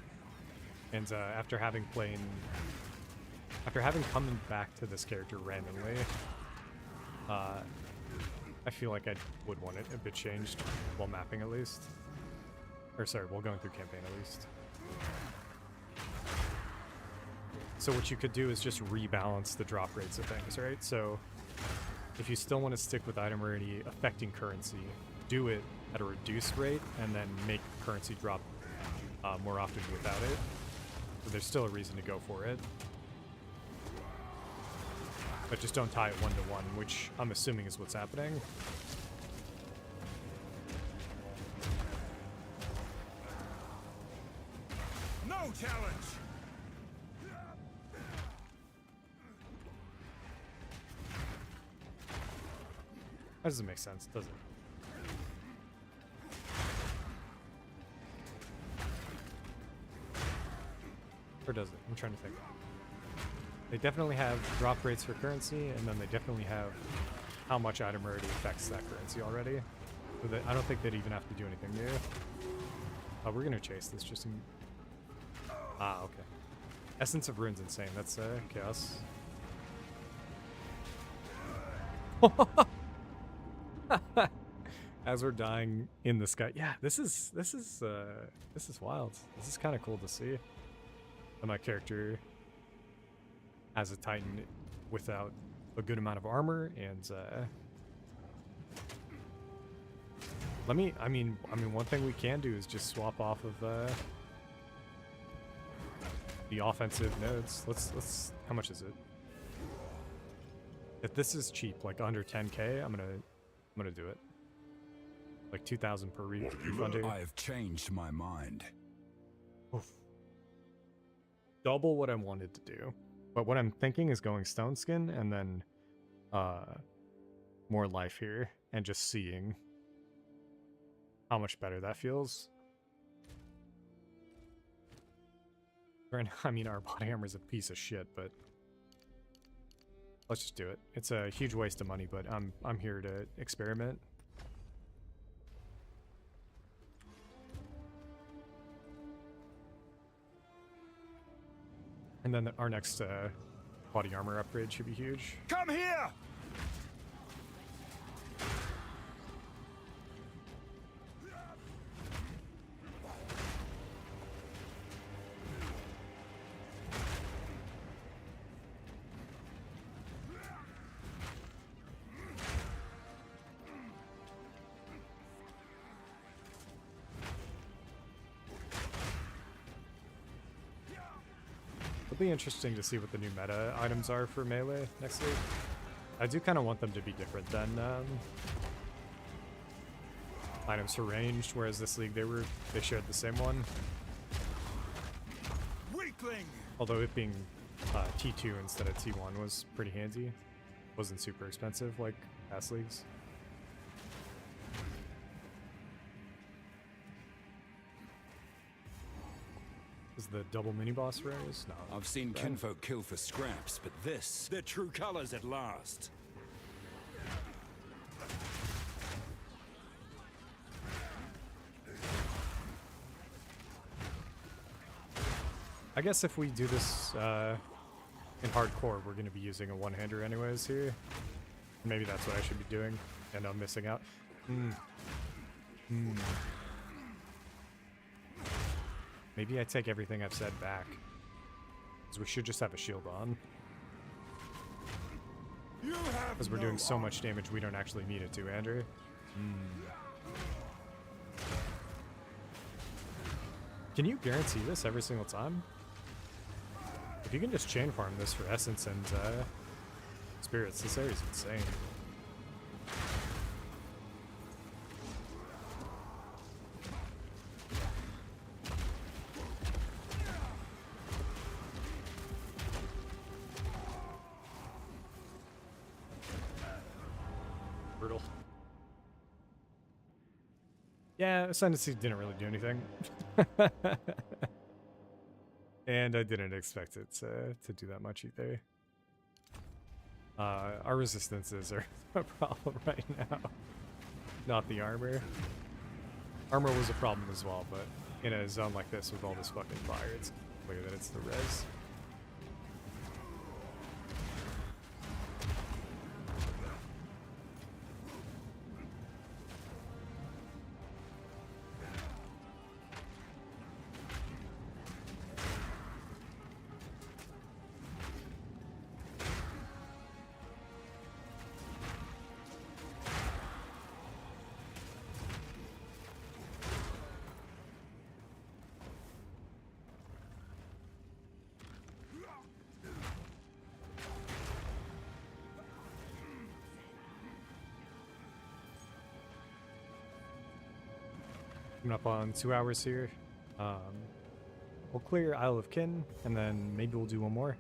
And after having coming back to this character randomly, I feel like I would want it a bit changed while mapping at least. Or sorry, while going through campaign at least. So what you could do is just rebalance the drop rates of things, right? So if you still want to stick with item rarity affecting currency, do it at a reduced rate and then make currency drop more often without it. So there's still a reason to go for it. But just don't tie it 1-to-1, which I'm assuming is what's happening. No challenge. That doesn't make sense, does it? Or does it? I'm trying to think. They definitely have drop rates for currency, and then they definitely have how much item rarity affects that currency already. So I don't think they'd even have to do anything new. We're gonna chase this just in... Ah, okay. Essence of Rune's insane. That's chaos. As we're dying in the sky. Yeah, this is wild. This is kind of cool to see. And my character has a Titan without a good amount of armor, and I mean, one thing we can do is just swap off of the offensive nodes. Let's. How much is it? If this is cheap, like under 10k, I'm gonna do it. Like 2,000 per refund. I have changed my mind. Oof. Double what I wanted to do. But what I'm thinking is going stone skin and then more life here and just seeing how much better that feels. Right now, I mean, our body armor is a piece of shit, but let's just do it. It's a huge waste of money, but I'm here to experiment. And then our next body armor upgrade should be huge. Come here! It'll be interesting to see what the new meta items are for melee next week. I do kind of want them to be different than items for ranged, whereas this league they shared the same one. Weakling! Although it being T2 instead of T1 was pretty handy. Wasn't super expensive like past leagues. Is the double mini boss raise? No. I've seen kinfolk kill for scraps, but this, their true colors at last. I guess if we do this in hardcore, we're going to be using a one-hander anyways here. Maybe that's what I should be doing, and I'm missing out. Maybe I take everything I've said back. Because we should just have a shield on. Because we're doing so much damage we don't actually need it to, Andrew. Can you guarantee this every single time? If you can just chain farm this for essence and spirits, this area is insane. Brutal. Yeah, Ascendancy didn't really do anything. And I didn't expect it to do that much either. Our resistances are a problem right now. Not the armor. Armor was a problem as well, but in a zone like this with all this fucking fire, it's clear that it's the res. Coming up on 2 hours here. We'll clear Isle of Kin, and then maybe we'll do one more.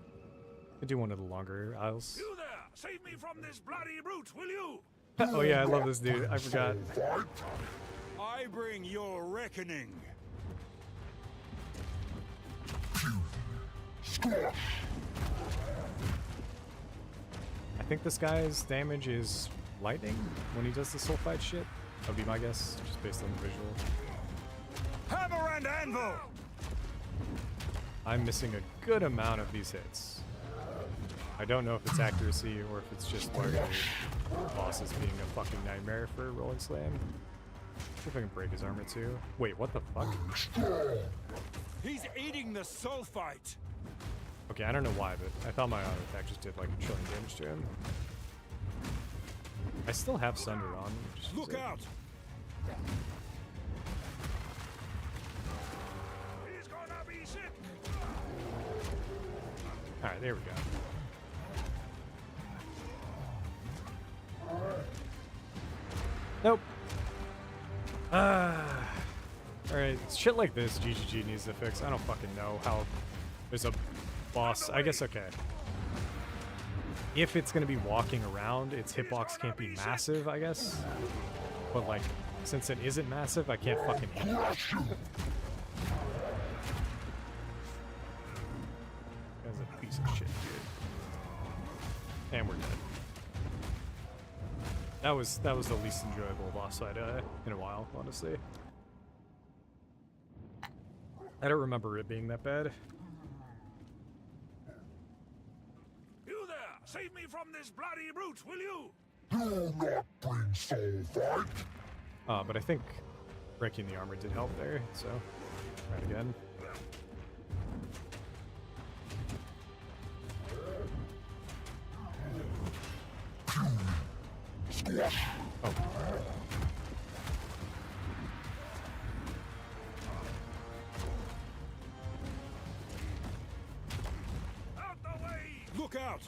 We'll do one of the longer isles. You there! Save me from this bloody brute, will you? Oh yeah, I love this dude. I forgot. I bring your reckoning. I think this guy's damage is lightning when he does the soul fight shit. That would be my guess, just based on the visual. Hammer and anvil! I'm missing a good amount of these hits. I don't know if it's accuracy or if it's just largely bosses being a fucking nightmare for Rolling Slam. See if I can break his armor too. Wait, what the fuck? He's eating the sulfite! Okay, I don't know why, but I thought my auto attack just did like a trillion damage to him. I still have Sunder on. Look out! He's gonna be sick! Alright, there we go. Nope. Alright, shit like this GGG needs to fix. I don't fucking know how there's a boss. I guess, okay. If it's gonna be walking around, its hitbox can't be massive, I guess. But like, since it isn't massive, I can't fucking hit it. That's a piece of shit, dude. And we're dead. That was the least enjoyable boss fight in a while, honestly. I don't remember it being that bad. You there! Save me from this bloody brute, will you? Do not bring soul fight. But I think breaking the armor did help there, so try it again. Oh. Out the way! Look out!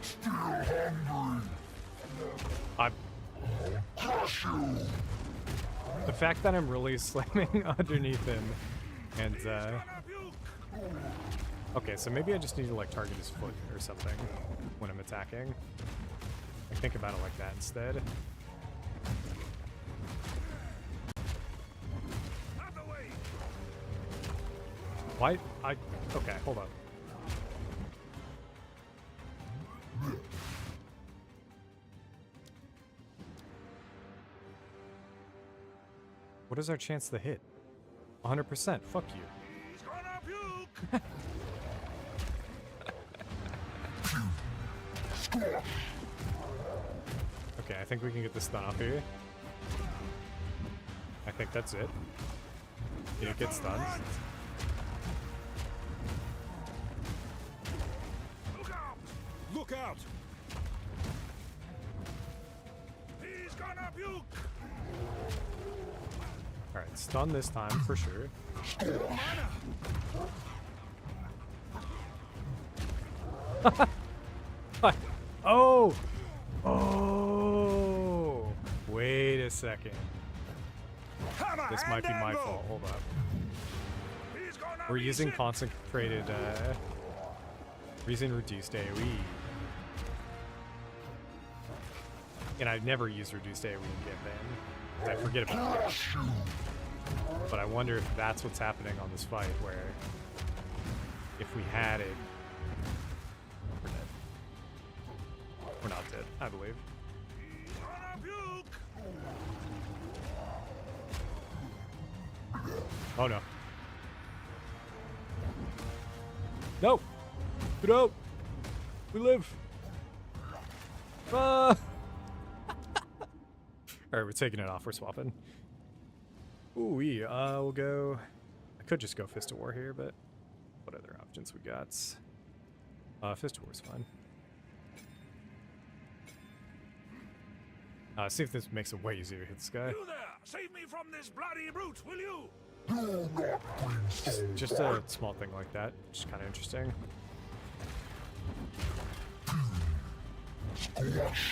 Still hungry. I'm... I'll crush you. The fact that I'm really slamming underneath him and okay, so maybe I just need to like target his foot or something when I'm attacking. I think about it like that instead. Why? Okay, hold on. What is our chance to hit? 100%. Fuck you. He's gonna puke! Okay, I think we can get this stun off here. I think that's it. Did it get stunned? Look out! He's gonna puke! Alright, stun this time for sure. Oh! Oh! Wait a second. This might be my fault. Hold up. We're using concentrated, we're using reduced AoE. And I've never used reduced AoE in campaign. I forget about it. But I wonder if that's what's happening on this fight, where if we had it, we're dead. We're not dead, I believe. Oh no. No! Get out! We live! Alright, we're taking it off, we're swapping. Ooh, we'll go... I could just go Fist of War here, but what other options we got? Fist of War's fine. See if this makes it way easier to hit this guy. You there! Save me from this bloody brute, will you? Do not bring soul Just a small thing like that, which is kind of interesting. Squash.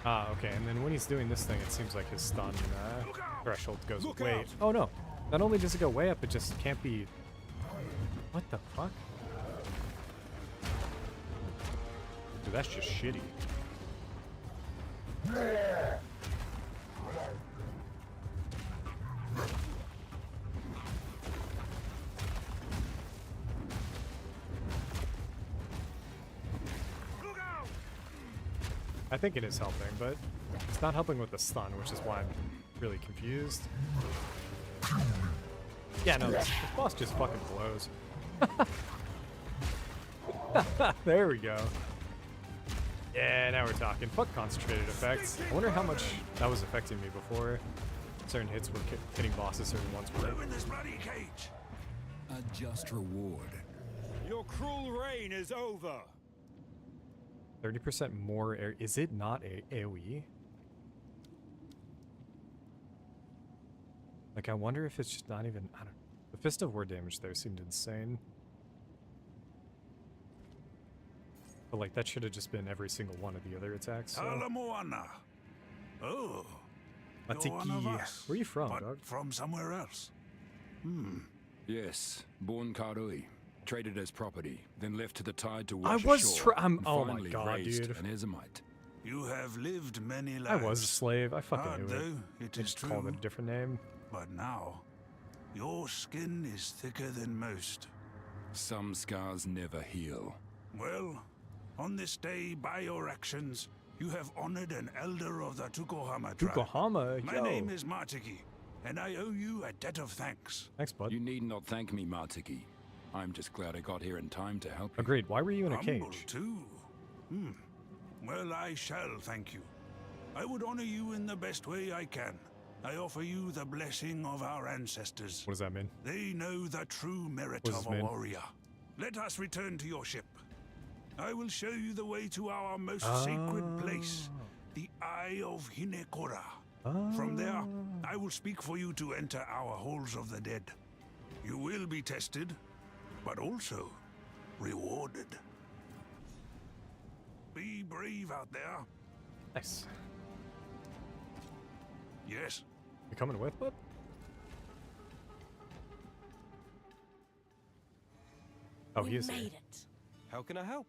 Okay, and then when he's doing this thing, it seems like his stun threshold goes Look way... out. Oh no! Not only does it go way up, it just can't be... What the fuck? Dude, that's just shitty. I think it is helping, but it's not helping with the stun, which is why I'm really confused. Yeah, no, this boss just fucking blows. There we go. Yeah, now we're talking. Fuck concentrated effects. I wonder how much that was affecting me before. Certain hits were hitting bosses, certain ones were. In this bloody cage. A just reward. Your cruel reign is over. 30% more air. Is it not AoE? Like, I wonder if it's just not even. I don't know. The Fist of War damage there seemed insane. But like that should have just been every single one of the other attacks. So. Alamoana. Oh. You're one of Matiki. us, Where are you from, but dog? from somewhere else. Yes, born Karui. Traded as property, then left to the tide to I wash was ashore. I'm and oh my finally god, raised dude. an Ezemite. You have lived many I lives. was a slave. I fucking Hard, knew it. though, it I is just called true. it a different name. But now, your skin is thicker than most. Some scars never heal. Well, on this day, by your actions, you have honored an elder of the Tukohama tribe. Tukohama, My yo. name is Martiki, and I owe you a debt of thanks. Thanks, bud. You need not thank me, Martiki. I'm just glad I got here in time to help you. Agreed. Why were you in a Humble, cage? too. Well, I shall thank you. I would honor you in the best way I can. I offer you the blessing of our ancestors. What does that mean? They know the true merit What does of this a mean? warrior. Let us return to your ship. I will show you the way to our most sacred place, the Eye of Hinekora. From there, I will speak for you to enter our halls of the dead. You will be tested, but also rewarded. Be brave out there. Nice. Yes. You coming with, bud? Oh, We he is made here. it. How can I help?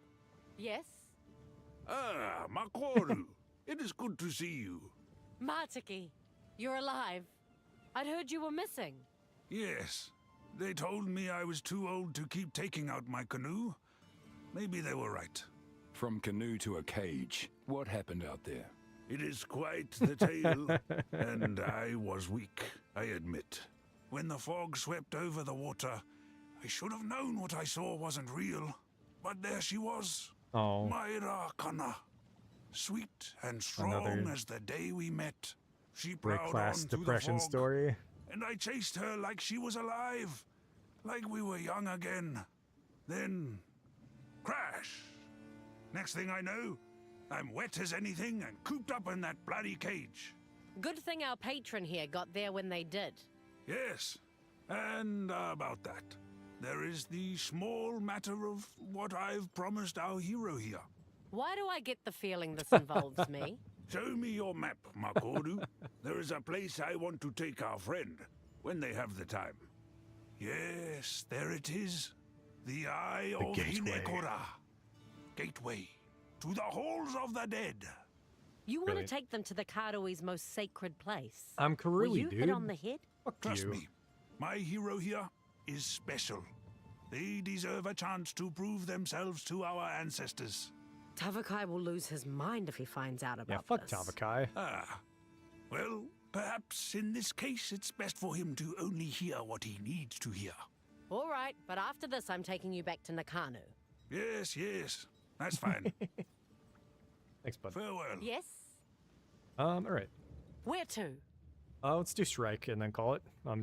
Yes? Ah, Makoru. It is good to see you. Martiki, you're alive. I'd heard you were missing. Yes. They told me I was too old to keep taking out my canoe. Maybe they were right. From canoe to a cage. What happened out there? It is quite the tale, and I was weak, I admit. When the fog swept over the water, I should have known what I saw wasn't real. But there she was, Oh. Myra Kana. Sweet and strong Another as the day we met. She Break plowed class on through depression the fog, story. and I chased her like she was alive, like we were young again. Then, crash. Next thing I know, I'm wet as anything and cooped up in that bloody cage. Good thing our patron here got there when they did. Yes, and about that, there is the small matter of what I've promised our hero here. Why do I get the feeling this involves me? Show me your map, Makoru. There is a place I want to take our friend, when they have the time. Yes, there it is. The Eye The of gateway. Hinekora. Gateway to the halls of the dead. You want Brilliant. to take them to the Karui's most sacred place. I'm Were Karui, you dude. hit on the head? Fuck Trust you. me, my hero here is special. They deserve a chance to prove themselves to our ancestors. Tavakai will lose his mind if he finds out Yeah, about fuck this. Tavakai. Ah, well, perhaps in this case it's best for him to only hear what he needs to hear. All right, but after this, I'm taking you back to Nakano. Yes, yes, that's fine. Thanks, bud. Farewell. Yes? All right. Where to? Let's do strike and then call it. I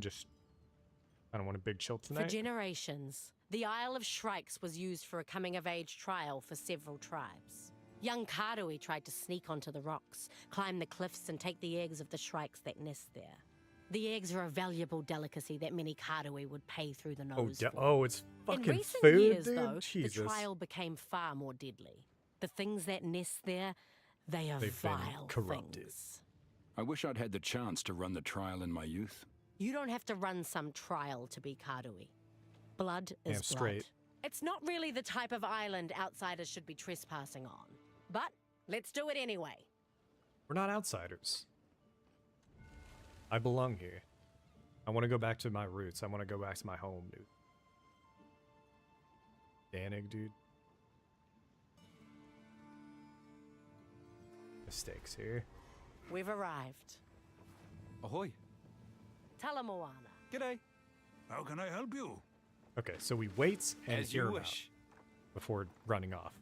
don't want a big chill For tonight. generations, the Isle of Shrikes was used for a coming-of-age trial for several tribes. Young Karui tried to sneak onto the rocks, climb the cliffs, and take the eggs of the shrikes that nest there. The eggs are a valuable delicacy that many Karui would pay through the nose for. Oh, it's In fucking recent food, years, dude. though, Jesus. the trial became far more deadly. The things that nest there, they are They've been vile corrupted. things. I wish I'd had the chance to run the trial in my youth. You don't have to run some trial to be Karui. Blood is Damn blood. straight. It's not really the type of island outsiders should be trespassing on. But let's do it anyway. We're not outsiders. I belong here. I want to go back to my roots. I want to go back to my home, dude. Danig, dude. Mistakes here. We've arrived. Ahoy. Talamoana. G'day. How can I help you? Okay, so we wait and As hear you him out wish. before running off.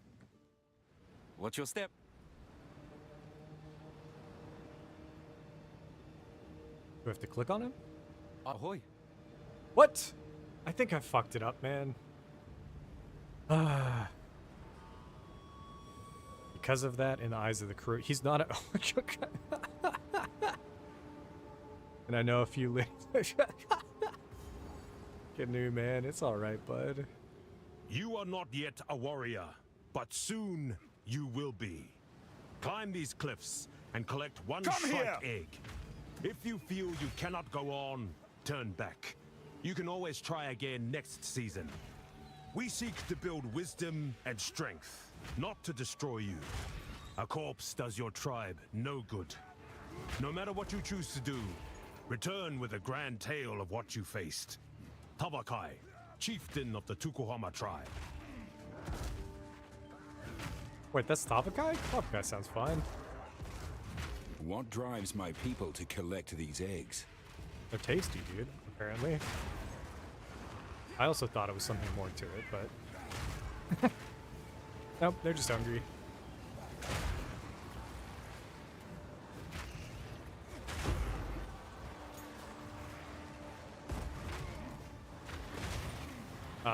What's your step? Do we have to click on him? Ahoy. What? I think I fucked it up, man. Because of that, in the eyes of the crew, he's not a... And I know a few ladies... Canoe, man. It's alright, bud. You are not yet a warrior. but soon you will be. Climb these cliffs and collect one Come strike here! egg. If you feel you cannot go on, turn back. You can always try again next season. We seek to build wisdom and strength, not to destroy you. A corpse does your tribe no good. No matter what you choose to do, return with a grand tale of what you faced. Tabakai, chieftain of the Tukuhama tribe. Wait, that's Tabakai? Tabakai sounds fine. What drives my people to collect these eggs? They're tasty, dude, apparently. I also thought it was something more to it, but... Nope, they're just hungry.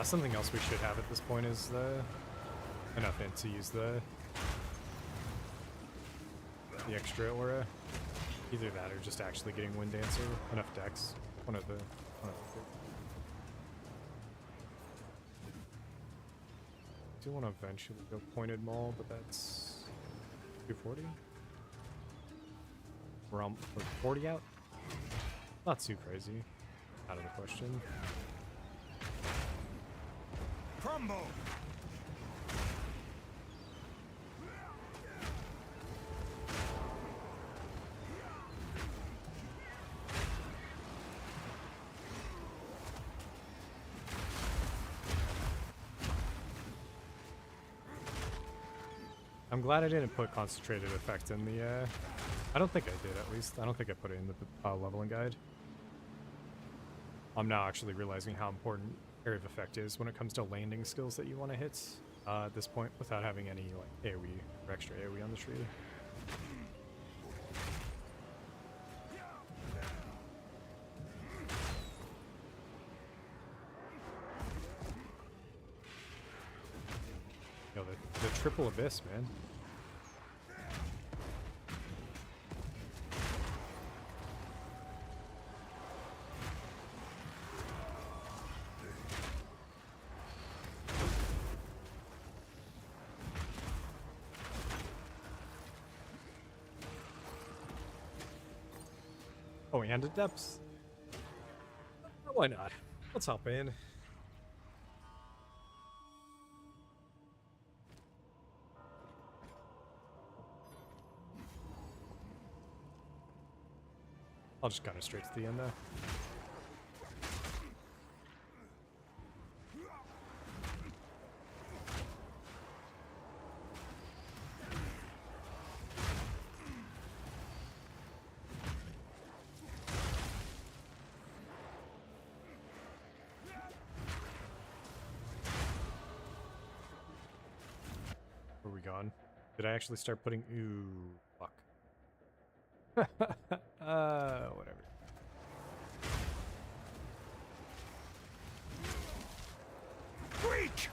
Something else we should have at this point is enough int to use the extra aura. Either that or just actually getting Wind Dancer. Enough decks. One of the two. I do want to eventually go Pointed Maul, but that's 240. We're 40 out. Not too crazy. Out of the question. Crumble! I'm glad I didn't put concentrated effect in the, I don't think I did, at least. I don't think I put it in the leveling guide. I'm now actually realizing how important area of effect is when it comes to landing skills that you want to hit at this point without having any, like, AoE or extra AoE on the tree. Yo, the triple abyss, man. Oh, we handed depths. Why not? Let's hop in. I'll just kind of straight to the end though. Where are we gone? Did I actually start putting... Ooh, fuck. Whatever. Freak!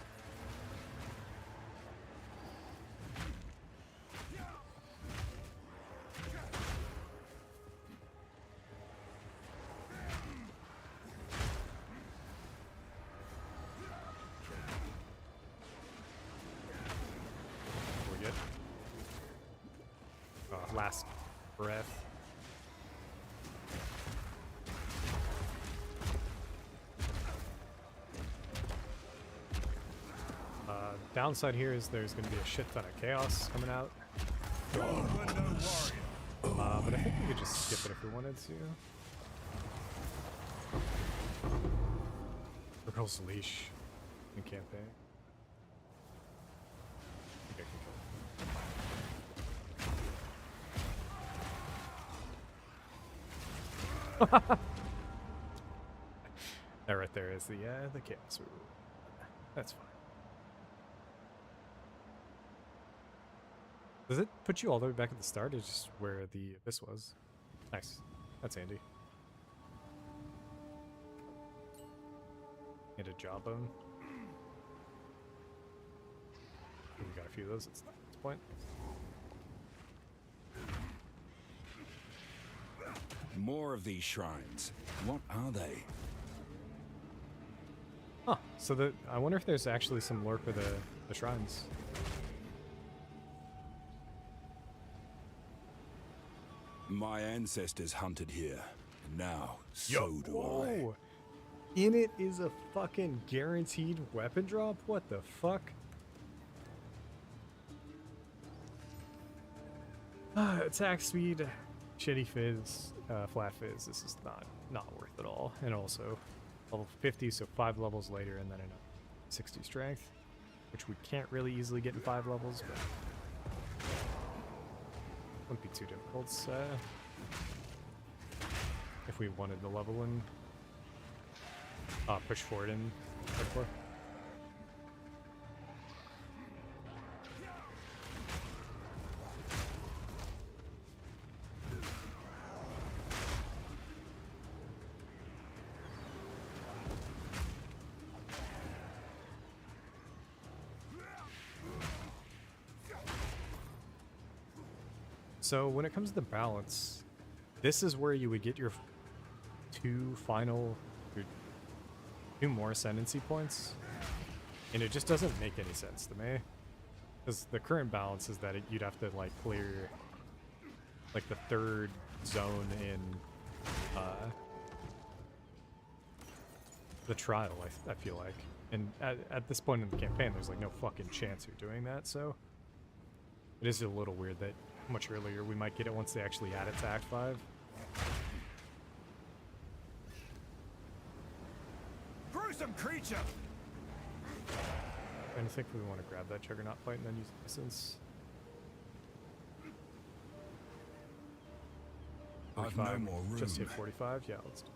We're good. Last breath. Downside here is there's going to be a shit ton of chaos coming out. But I think we could just skip it if we wanted to. Girl's Leash in campaign. I think I can kill it. That right there is the chaos rule. That's fine. Does it put you all the way back at the start, or just where the abyss was? Nice. That's handy. And a jawbone. We got a few of those at this point. More of these shrines. What are they? Huh. So I wonder if there's actually some lore for the shrines. My ancestors hunted here. Now, so do I. Whoa. In it is a fucking guaranteed weapon drop? What the fuck? Attack speed, shitty fizz, flat fizz. This is not worth it all. And also level 50, so 5 levels later, and then another 60 strength, which we can't really easily get in 5 levels, but wouldn't be too difficult if we wanted to level and push forward in hardcore. So when it comes to the balance, this is where you would get your two more ascendancy points, and it just doesn't make any sense to me, because the current balance is that you'd have to like clear like the 3rd zone in the trial, I feel like, and at this point in the campaign there's like no fucking chance you're doing that, so it is a little weird that much earlier we might get it once they actually add it to Act 5. Gruesome creature! I think we want to grab that Juggernaut fight and then use Essence. I've no more room. Just hit 45? Yeah, let's do it.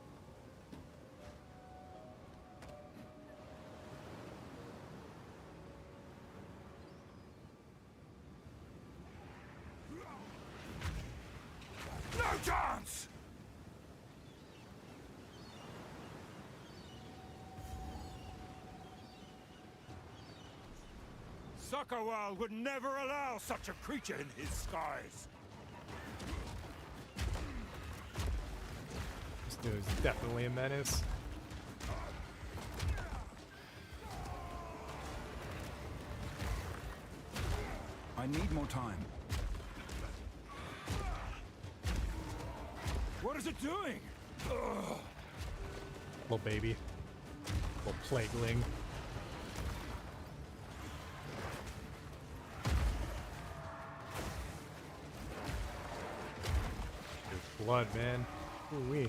No chance! Sokowal would never allow such a creature in his skies. This dude is definitely a menace. I need more time. What is it doing? Ugh. Little baby. Little plagueling. There's blood, man. Ooh-wee.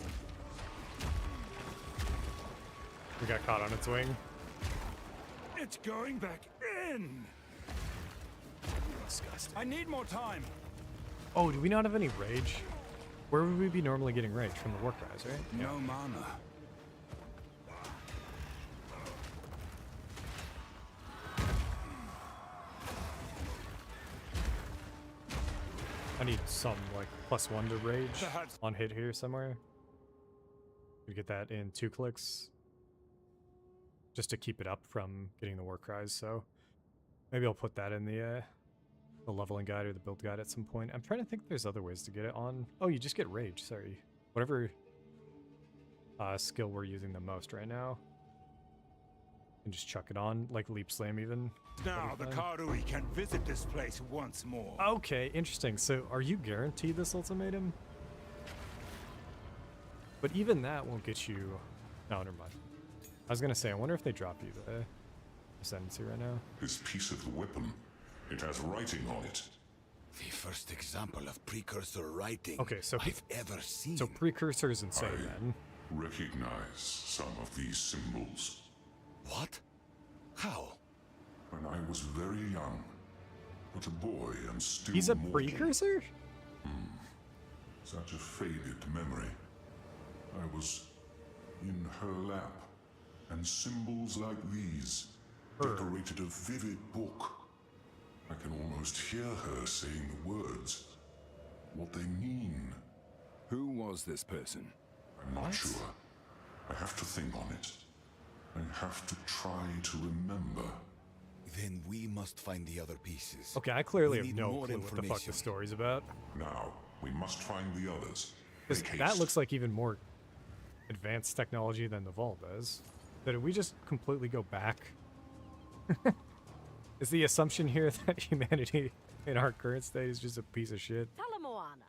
We got caught on its wing. It's going back in. Disgusting. I need more time. Oh, do we not have any rage? Where would we be normally getting rage? From the war cries, right? No mana. I need some, like, +1 to rage on hit here somewhere. We get that in 2 clicks. Just to keep it up from getting the war cries, so maybe I'll put that in the leveling guide or the build guide at some point. I'm trying to think if there's other ways to get it on. Oh, you just get rage, sorry. Whatever skill we're using the most right now. And just chuck it on, like Leap Slam even. Now the Karui can visit this place once more. Okay, interesting. So are you guaranteed this ultimatum? But even that won't get you... No, never mind. I was gonna say, I wonder if they drop you the ascendancy right now. This piece of the weapon, it has writing on it. The first example of precursor writing I've ever seen. So precursor is insane, then. Recognize some of these symbols. What? How? When I was very young, but a boy and still He's a mortal. precursor? Such a faded memory. I was in her lap, and symbols like these decorated a vivid book. I can almost hear her saying the words, what they mean. Who was this person? I'm not sure. I have to think on it. I have to try to remember. Then we must find the other pieces. Okay, I clearly We have need no more clue what the fuck information. the story's about. Now, we must find the others. Because Make that haste. looks like even more advanced technology than the Vault does. So did we just completely go back? Is the assumption here that humanity in our current state is just a piece of shit? Talamoana,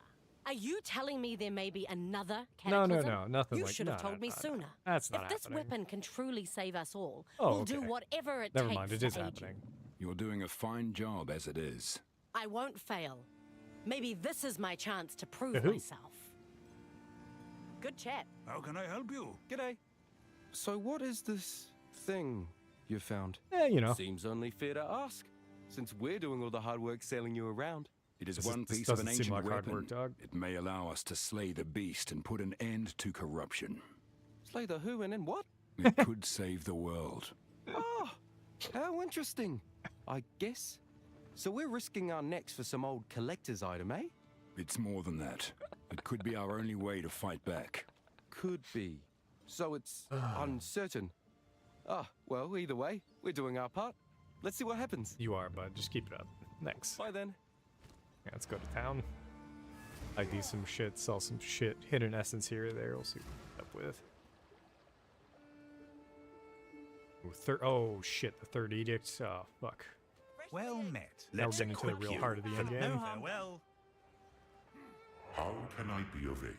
Are you telling me there may be another No, cataclysm? no, nothing You like should have no, told me no. sooner. That's not If this happening. weapon can truly save us all, Oh, we'll do okay. whatever it Never takes mind, it to is aid happening. You're doing a fine job as it is. you. I won't fail. Maybe this is my chance to prove Yahoo. myself. Good chat. How can I help you? G'day. So what is this thing you found? Yeah, you know. Seems only fair to ask, since we're doing all the hard work sailing you around. It is This one this piece of an doesn't seem ancient like hard weapon. work, dog. It may allow us to slay the beast and put an end to corruption. Slay the who and then what? It could save the world. Oh, how interesting. I guess. So we're risking our necks for some old collector's item, eh? It's more than that. It could be our only way to fight back. Could be. So it's uncertain. Ah, well, either way, we're doing our part. Let's see what happens. You are, bud. Just keep it up. Thanks. Bye then. Yeah, let's go to town. ID some shit, sell some shit, hit an essence here or there. We'll see what we end up with. Ooh, oh shit, the third edict. Oh fuck. Well met. Now we're Let's getting into the equip real you heart of the for end game. farewell. How can I be of aid?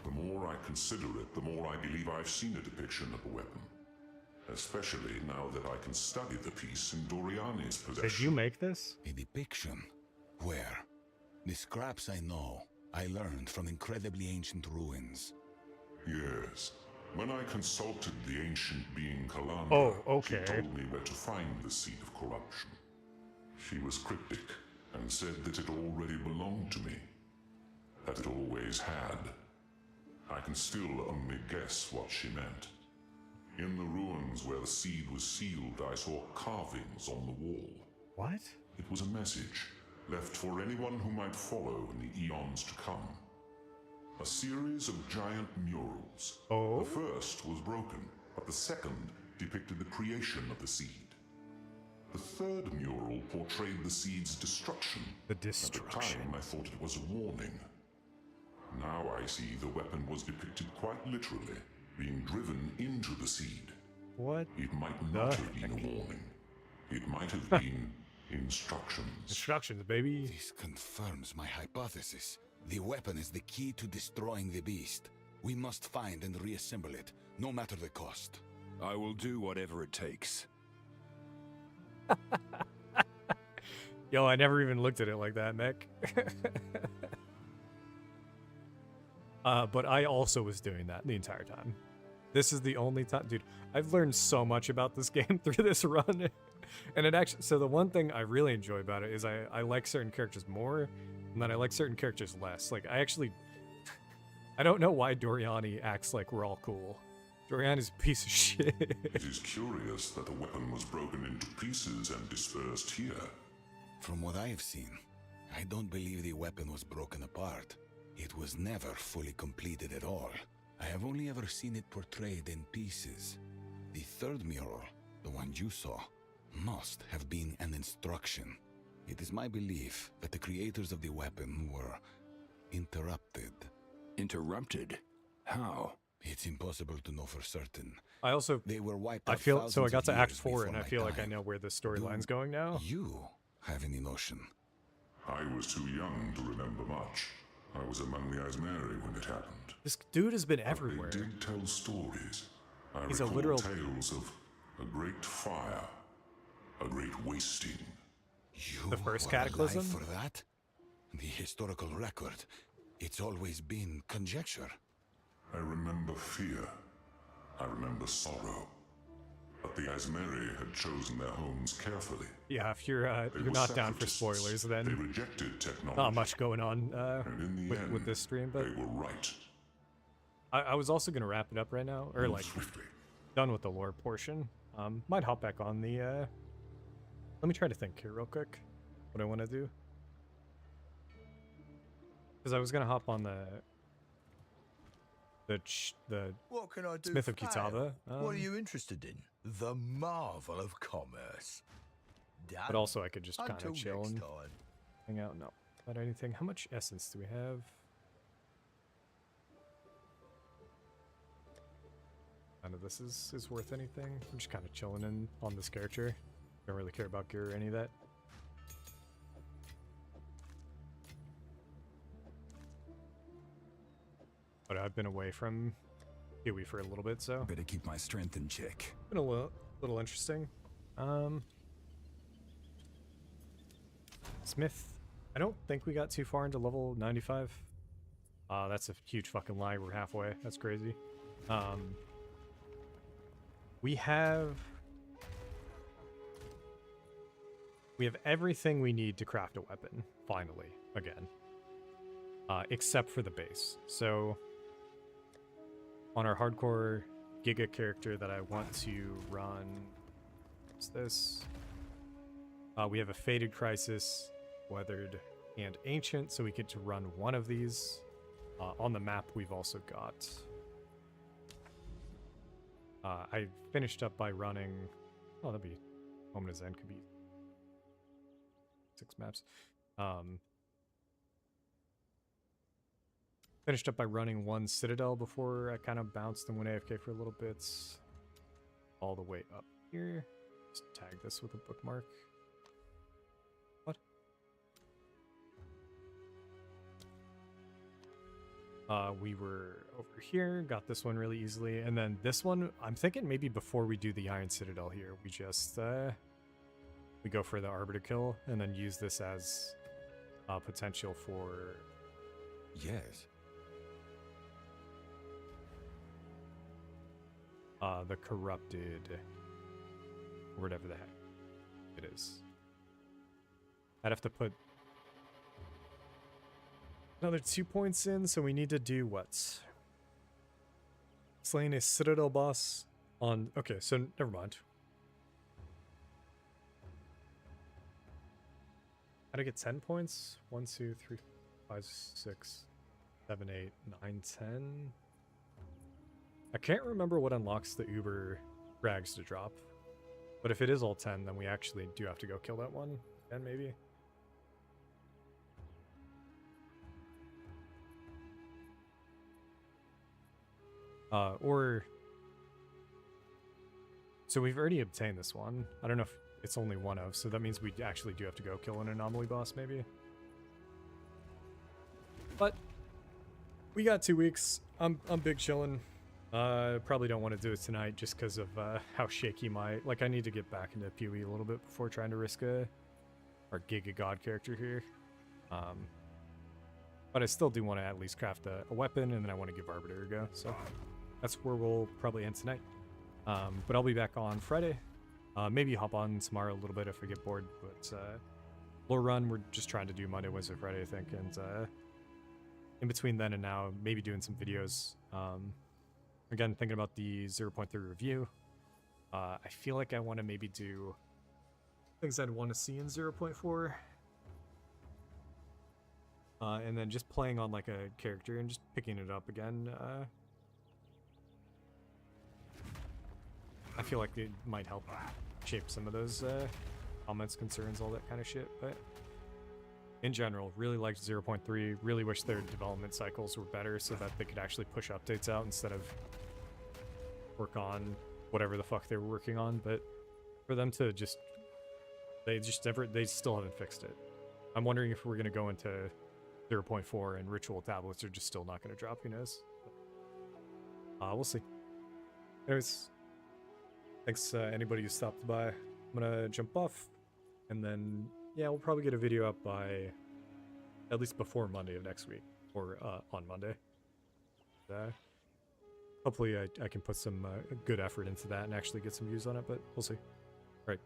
The more I consider it, the more I believe I've seen a depiction of the weapon. Especially now that I can study the piece in Doriani's possession. Did you make this? A depiction? Where? The scraps I know, I learned from incredibly ancient ruins. Yes. When I consulted the ancient being Kalandra, Oh, okay. she told me where to find the seed of corruption. She was cryptic and said that it already belonged to me. That it always had. I can still only guess what she meant. In the ruins where the seed was sealed, I saw carvings on the wall. What? It was a message, left for anyone who might follow in the eons to come. A series of giant murals. Oh? The first was broken, but the second depicted the creation of the seed. The third mural portrayed the seed's destruction. The destruction. At the time, I thought it was a warning. Now I see the weapon was depicted quite literally, being driven into the seed. What? It might not have been a warning. It might have been instructions. Instructions, baby. This confirms my hypothesis. The weapon is the key to destroying the beast. We must find and reassemble it, no matter the cost. I will do whatever it takes. Yo, I never even looked at it like that, Mech. But I also was doing that the entire time. This is the only time, dude, I've learned so much about this game through this run. And it actually, so the one thing I really enjoy about it is I like certain characters more, and then I like certain characters less. Like, I don't know why Doriani acts like we're all cool. Doriani's a piece of shit. It is curious that the weapon was broken into pieces and dispersed here. From what I have seen, I don't believe the weapon was broken apart. It was never fully completed at all. I have only ever seen it portrayed in pieces. The third mural, the one you saw, must have been an instruction. It is my belief that the creators of the weapon were interrupted. Interrupted? How? It's impossible to know for certain. I also, They were wiped I out feel, so I thousands got of to Act years 4 and before I my feel like I time. know where the storyline's going now. You have any notion? I was too young to remember much. I was among the Asmeri when it happened. This dude has been But everywhere. they did tell stories. I He's a recall literal- tales of a great fire, a great wasting. You The first were alive cataclysm? for that? The historical record, it's always been conjecture. I remember fear. I remember sorrow. But the Asmeri had chosen their homes carefully. Yeah, if you're They you're were not down for separatists. spoilers, They then rejected technology. not much going on And in the end, with this stream. But they were right. I was also gonna wrap it up right now, or Move like swiftly. done with the lore portion. Might hop back on the. Let me try to think here real quick, what I want to do. Because I was gonna hop on the What can I do? Smith of for Kitava. Kyle? What are you interested in? The marvel of commerce. But Done. also I could just kind Until of chill next and time. hang out. No, not anything. How much essence do we have? None of this is worth anything. I'm just kind of chilling in on this character. Don't really care about gear or any of that. I've been away from Huey for a little bit, so better keep my strength in check. Been a little interesting. Smith, I don't think we got too far into level 95. That's a huge fucking lie. We're halfway. That's crazy. We have everything we need to craft a weapon, finally, again. Except for the base. So, on our hardcore Giga character that I want to run, what's this? We have a Fated Crisis, Weathered, and Ancient, so we get to run one of these. On the map, we've also got... I finished up by running... Oh, that'd be... Moment of Zen could be 6 maps. Finished up by running one Citadel before I kind of bounced and went AFK for a little bit. All the way up here. Just tag this with a bookmark. What? We were over here, got this one really easily, and then this one, I'm thinking maybe before we do the Iron Citadel here, we just, we go for the Arbiter kill, and then use this as potential for... Yes. The Corrupted, or whatever the heck it is. I'd have to put another 2 points in, so we need to do what? Slaying a Citadel boss on... Okay, so never mind. How to get 10 points? 1, 2, 3, 5, 6, 7, 8, 9, 10... I can't remember what unlocks the Uber rags to drop. But if it is all 10, then we actually do have to go kill that one. 10 maybe? Or... So we've already obtained this one. I don't know if it's only one of, so that means we actually do have to go kill an anomaly boss maybe. But we got 2 weeks. I'm big chillin'. Probably don't want to do it tonight just because of how shaky my... Like, I need to get back into PoE a little bit before trying to risk our Giga God character here. But I still do want to at least craft a weapon, and then I want to give Arbiter a go. So that's where we'll probably end tonight. But I'll be back on Friday. Maybe hop on tomorrow a little bit if I get bored. But lore run, we're just trying to do Monday, Wednesday, Friday, I think. And in between then and now, maybe doing some videos. Again, thinking about the 0.3 review. I feel like I want to maybe do things I'd want to see in 0.4. And then just playing on like a character and just picking it up again. I feel like it might help shape some of those comments, concerns, all that kind of shit. But in general, really liked 0.3. Really wish their development cycles were better so that they could actually push updates out instead of work on whatever the fuck they were working on. But for them to just... They still haven't fixed it. I'm wondering if we're going to go into 0.4 and ritual tablets are just still not going to drop, who knows? We'll see. Anyways, thanks anybody who stopped by. I'm gonna jump off, and then yeah, we'll probably get a video up by at least before Monday of next week, or on Monday. Hopefully I can put some good effort into that and actually get some views on it, but we'll see. All right.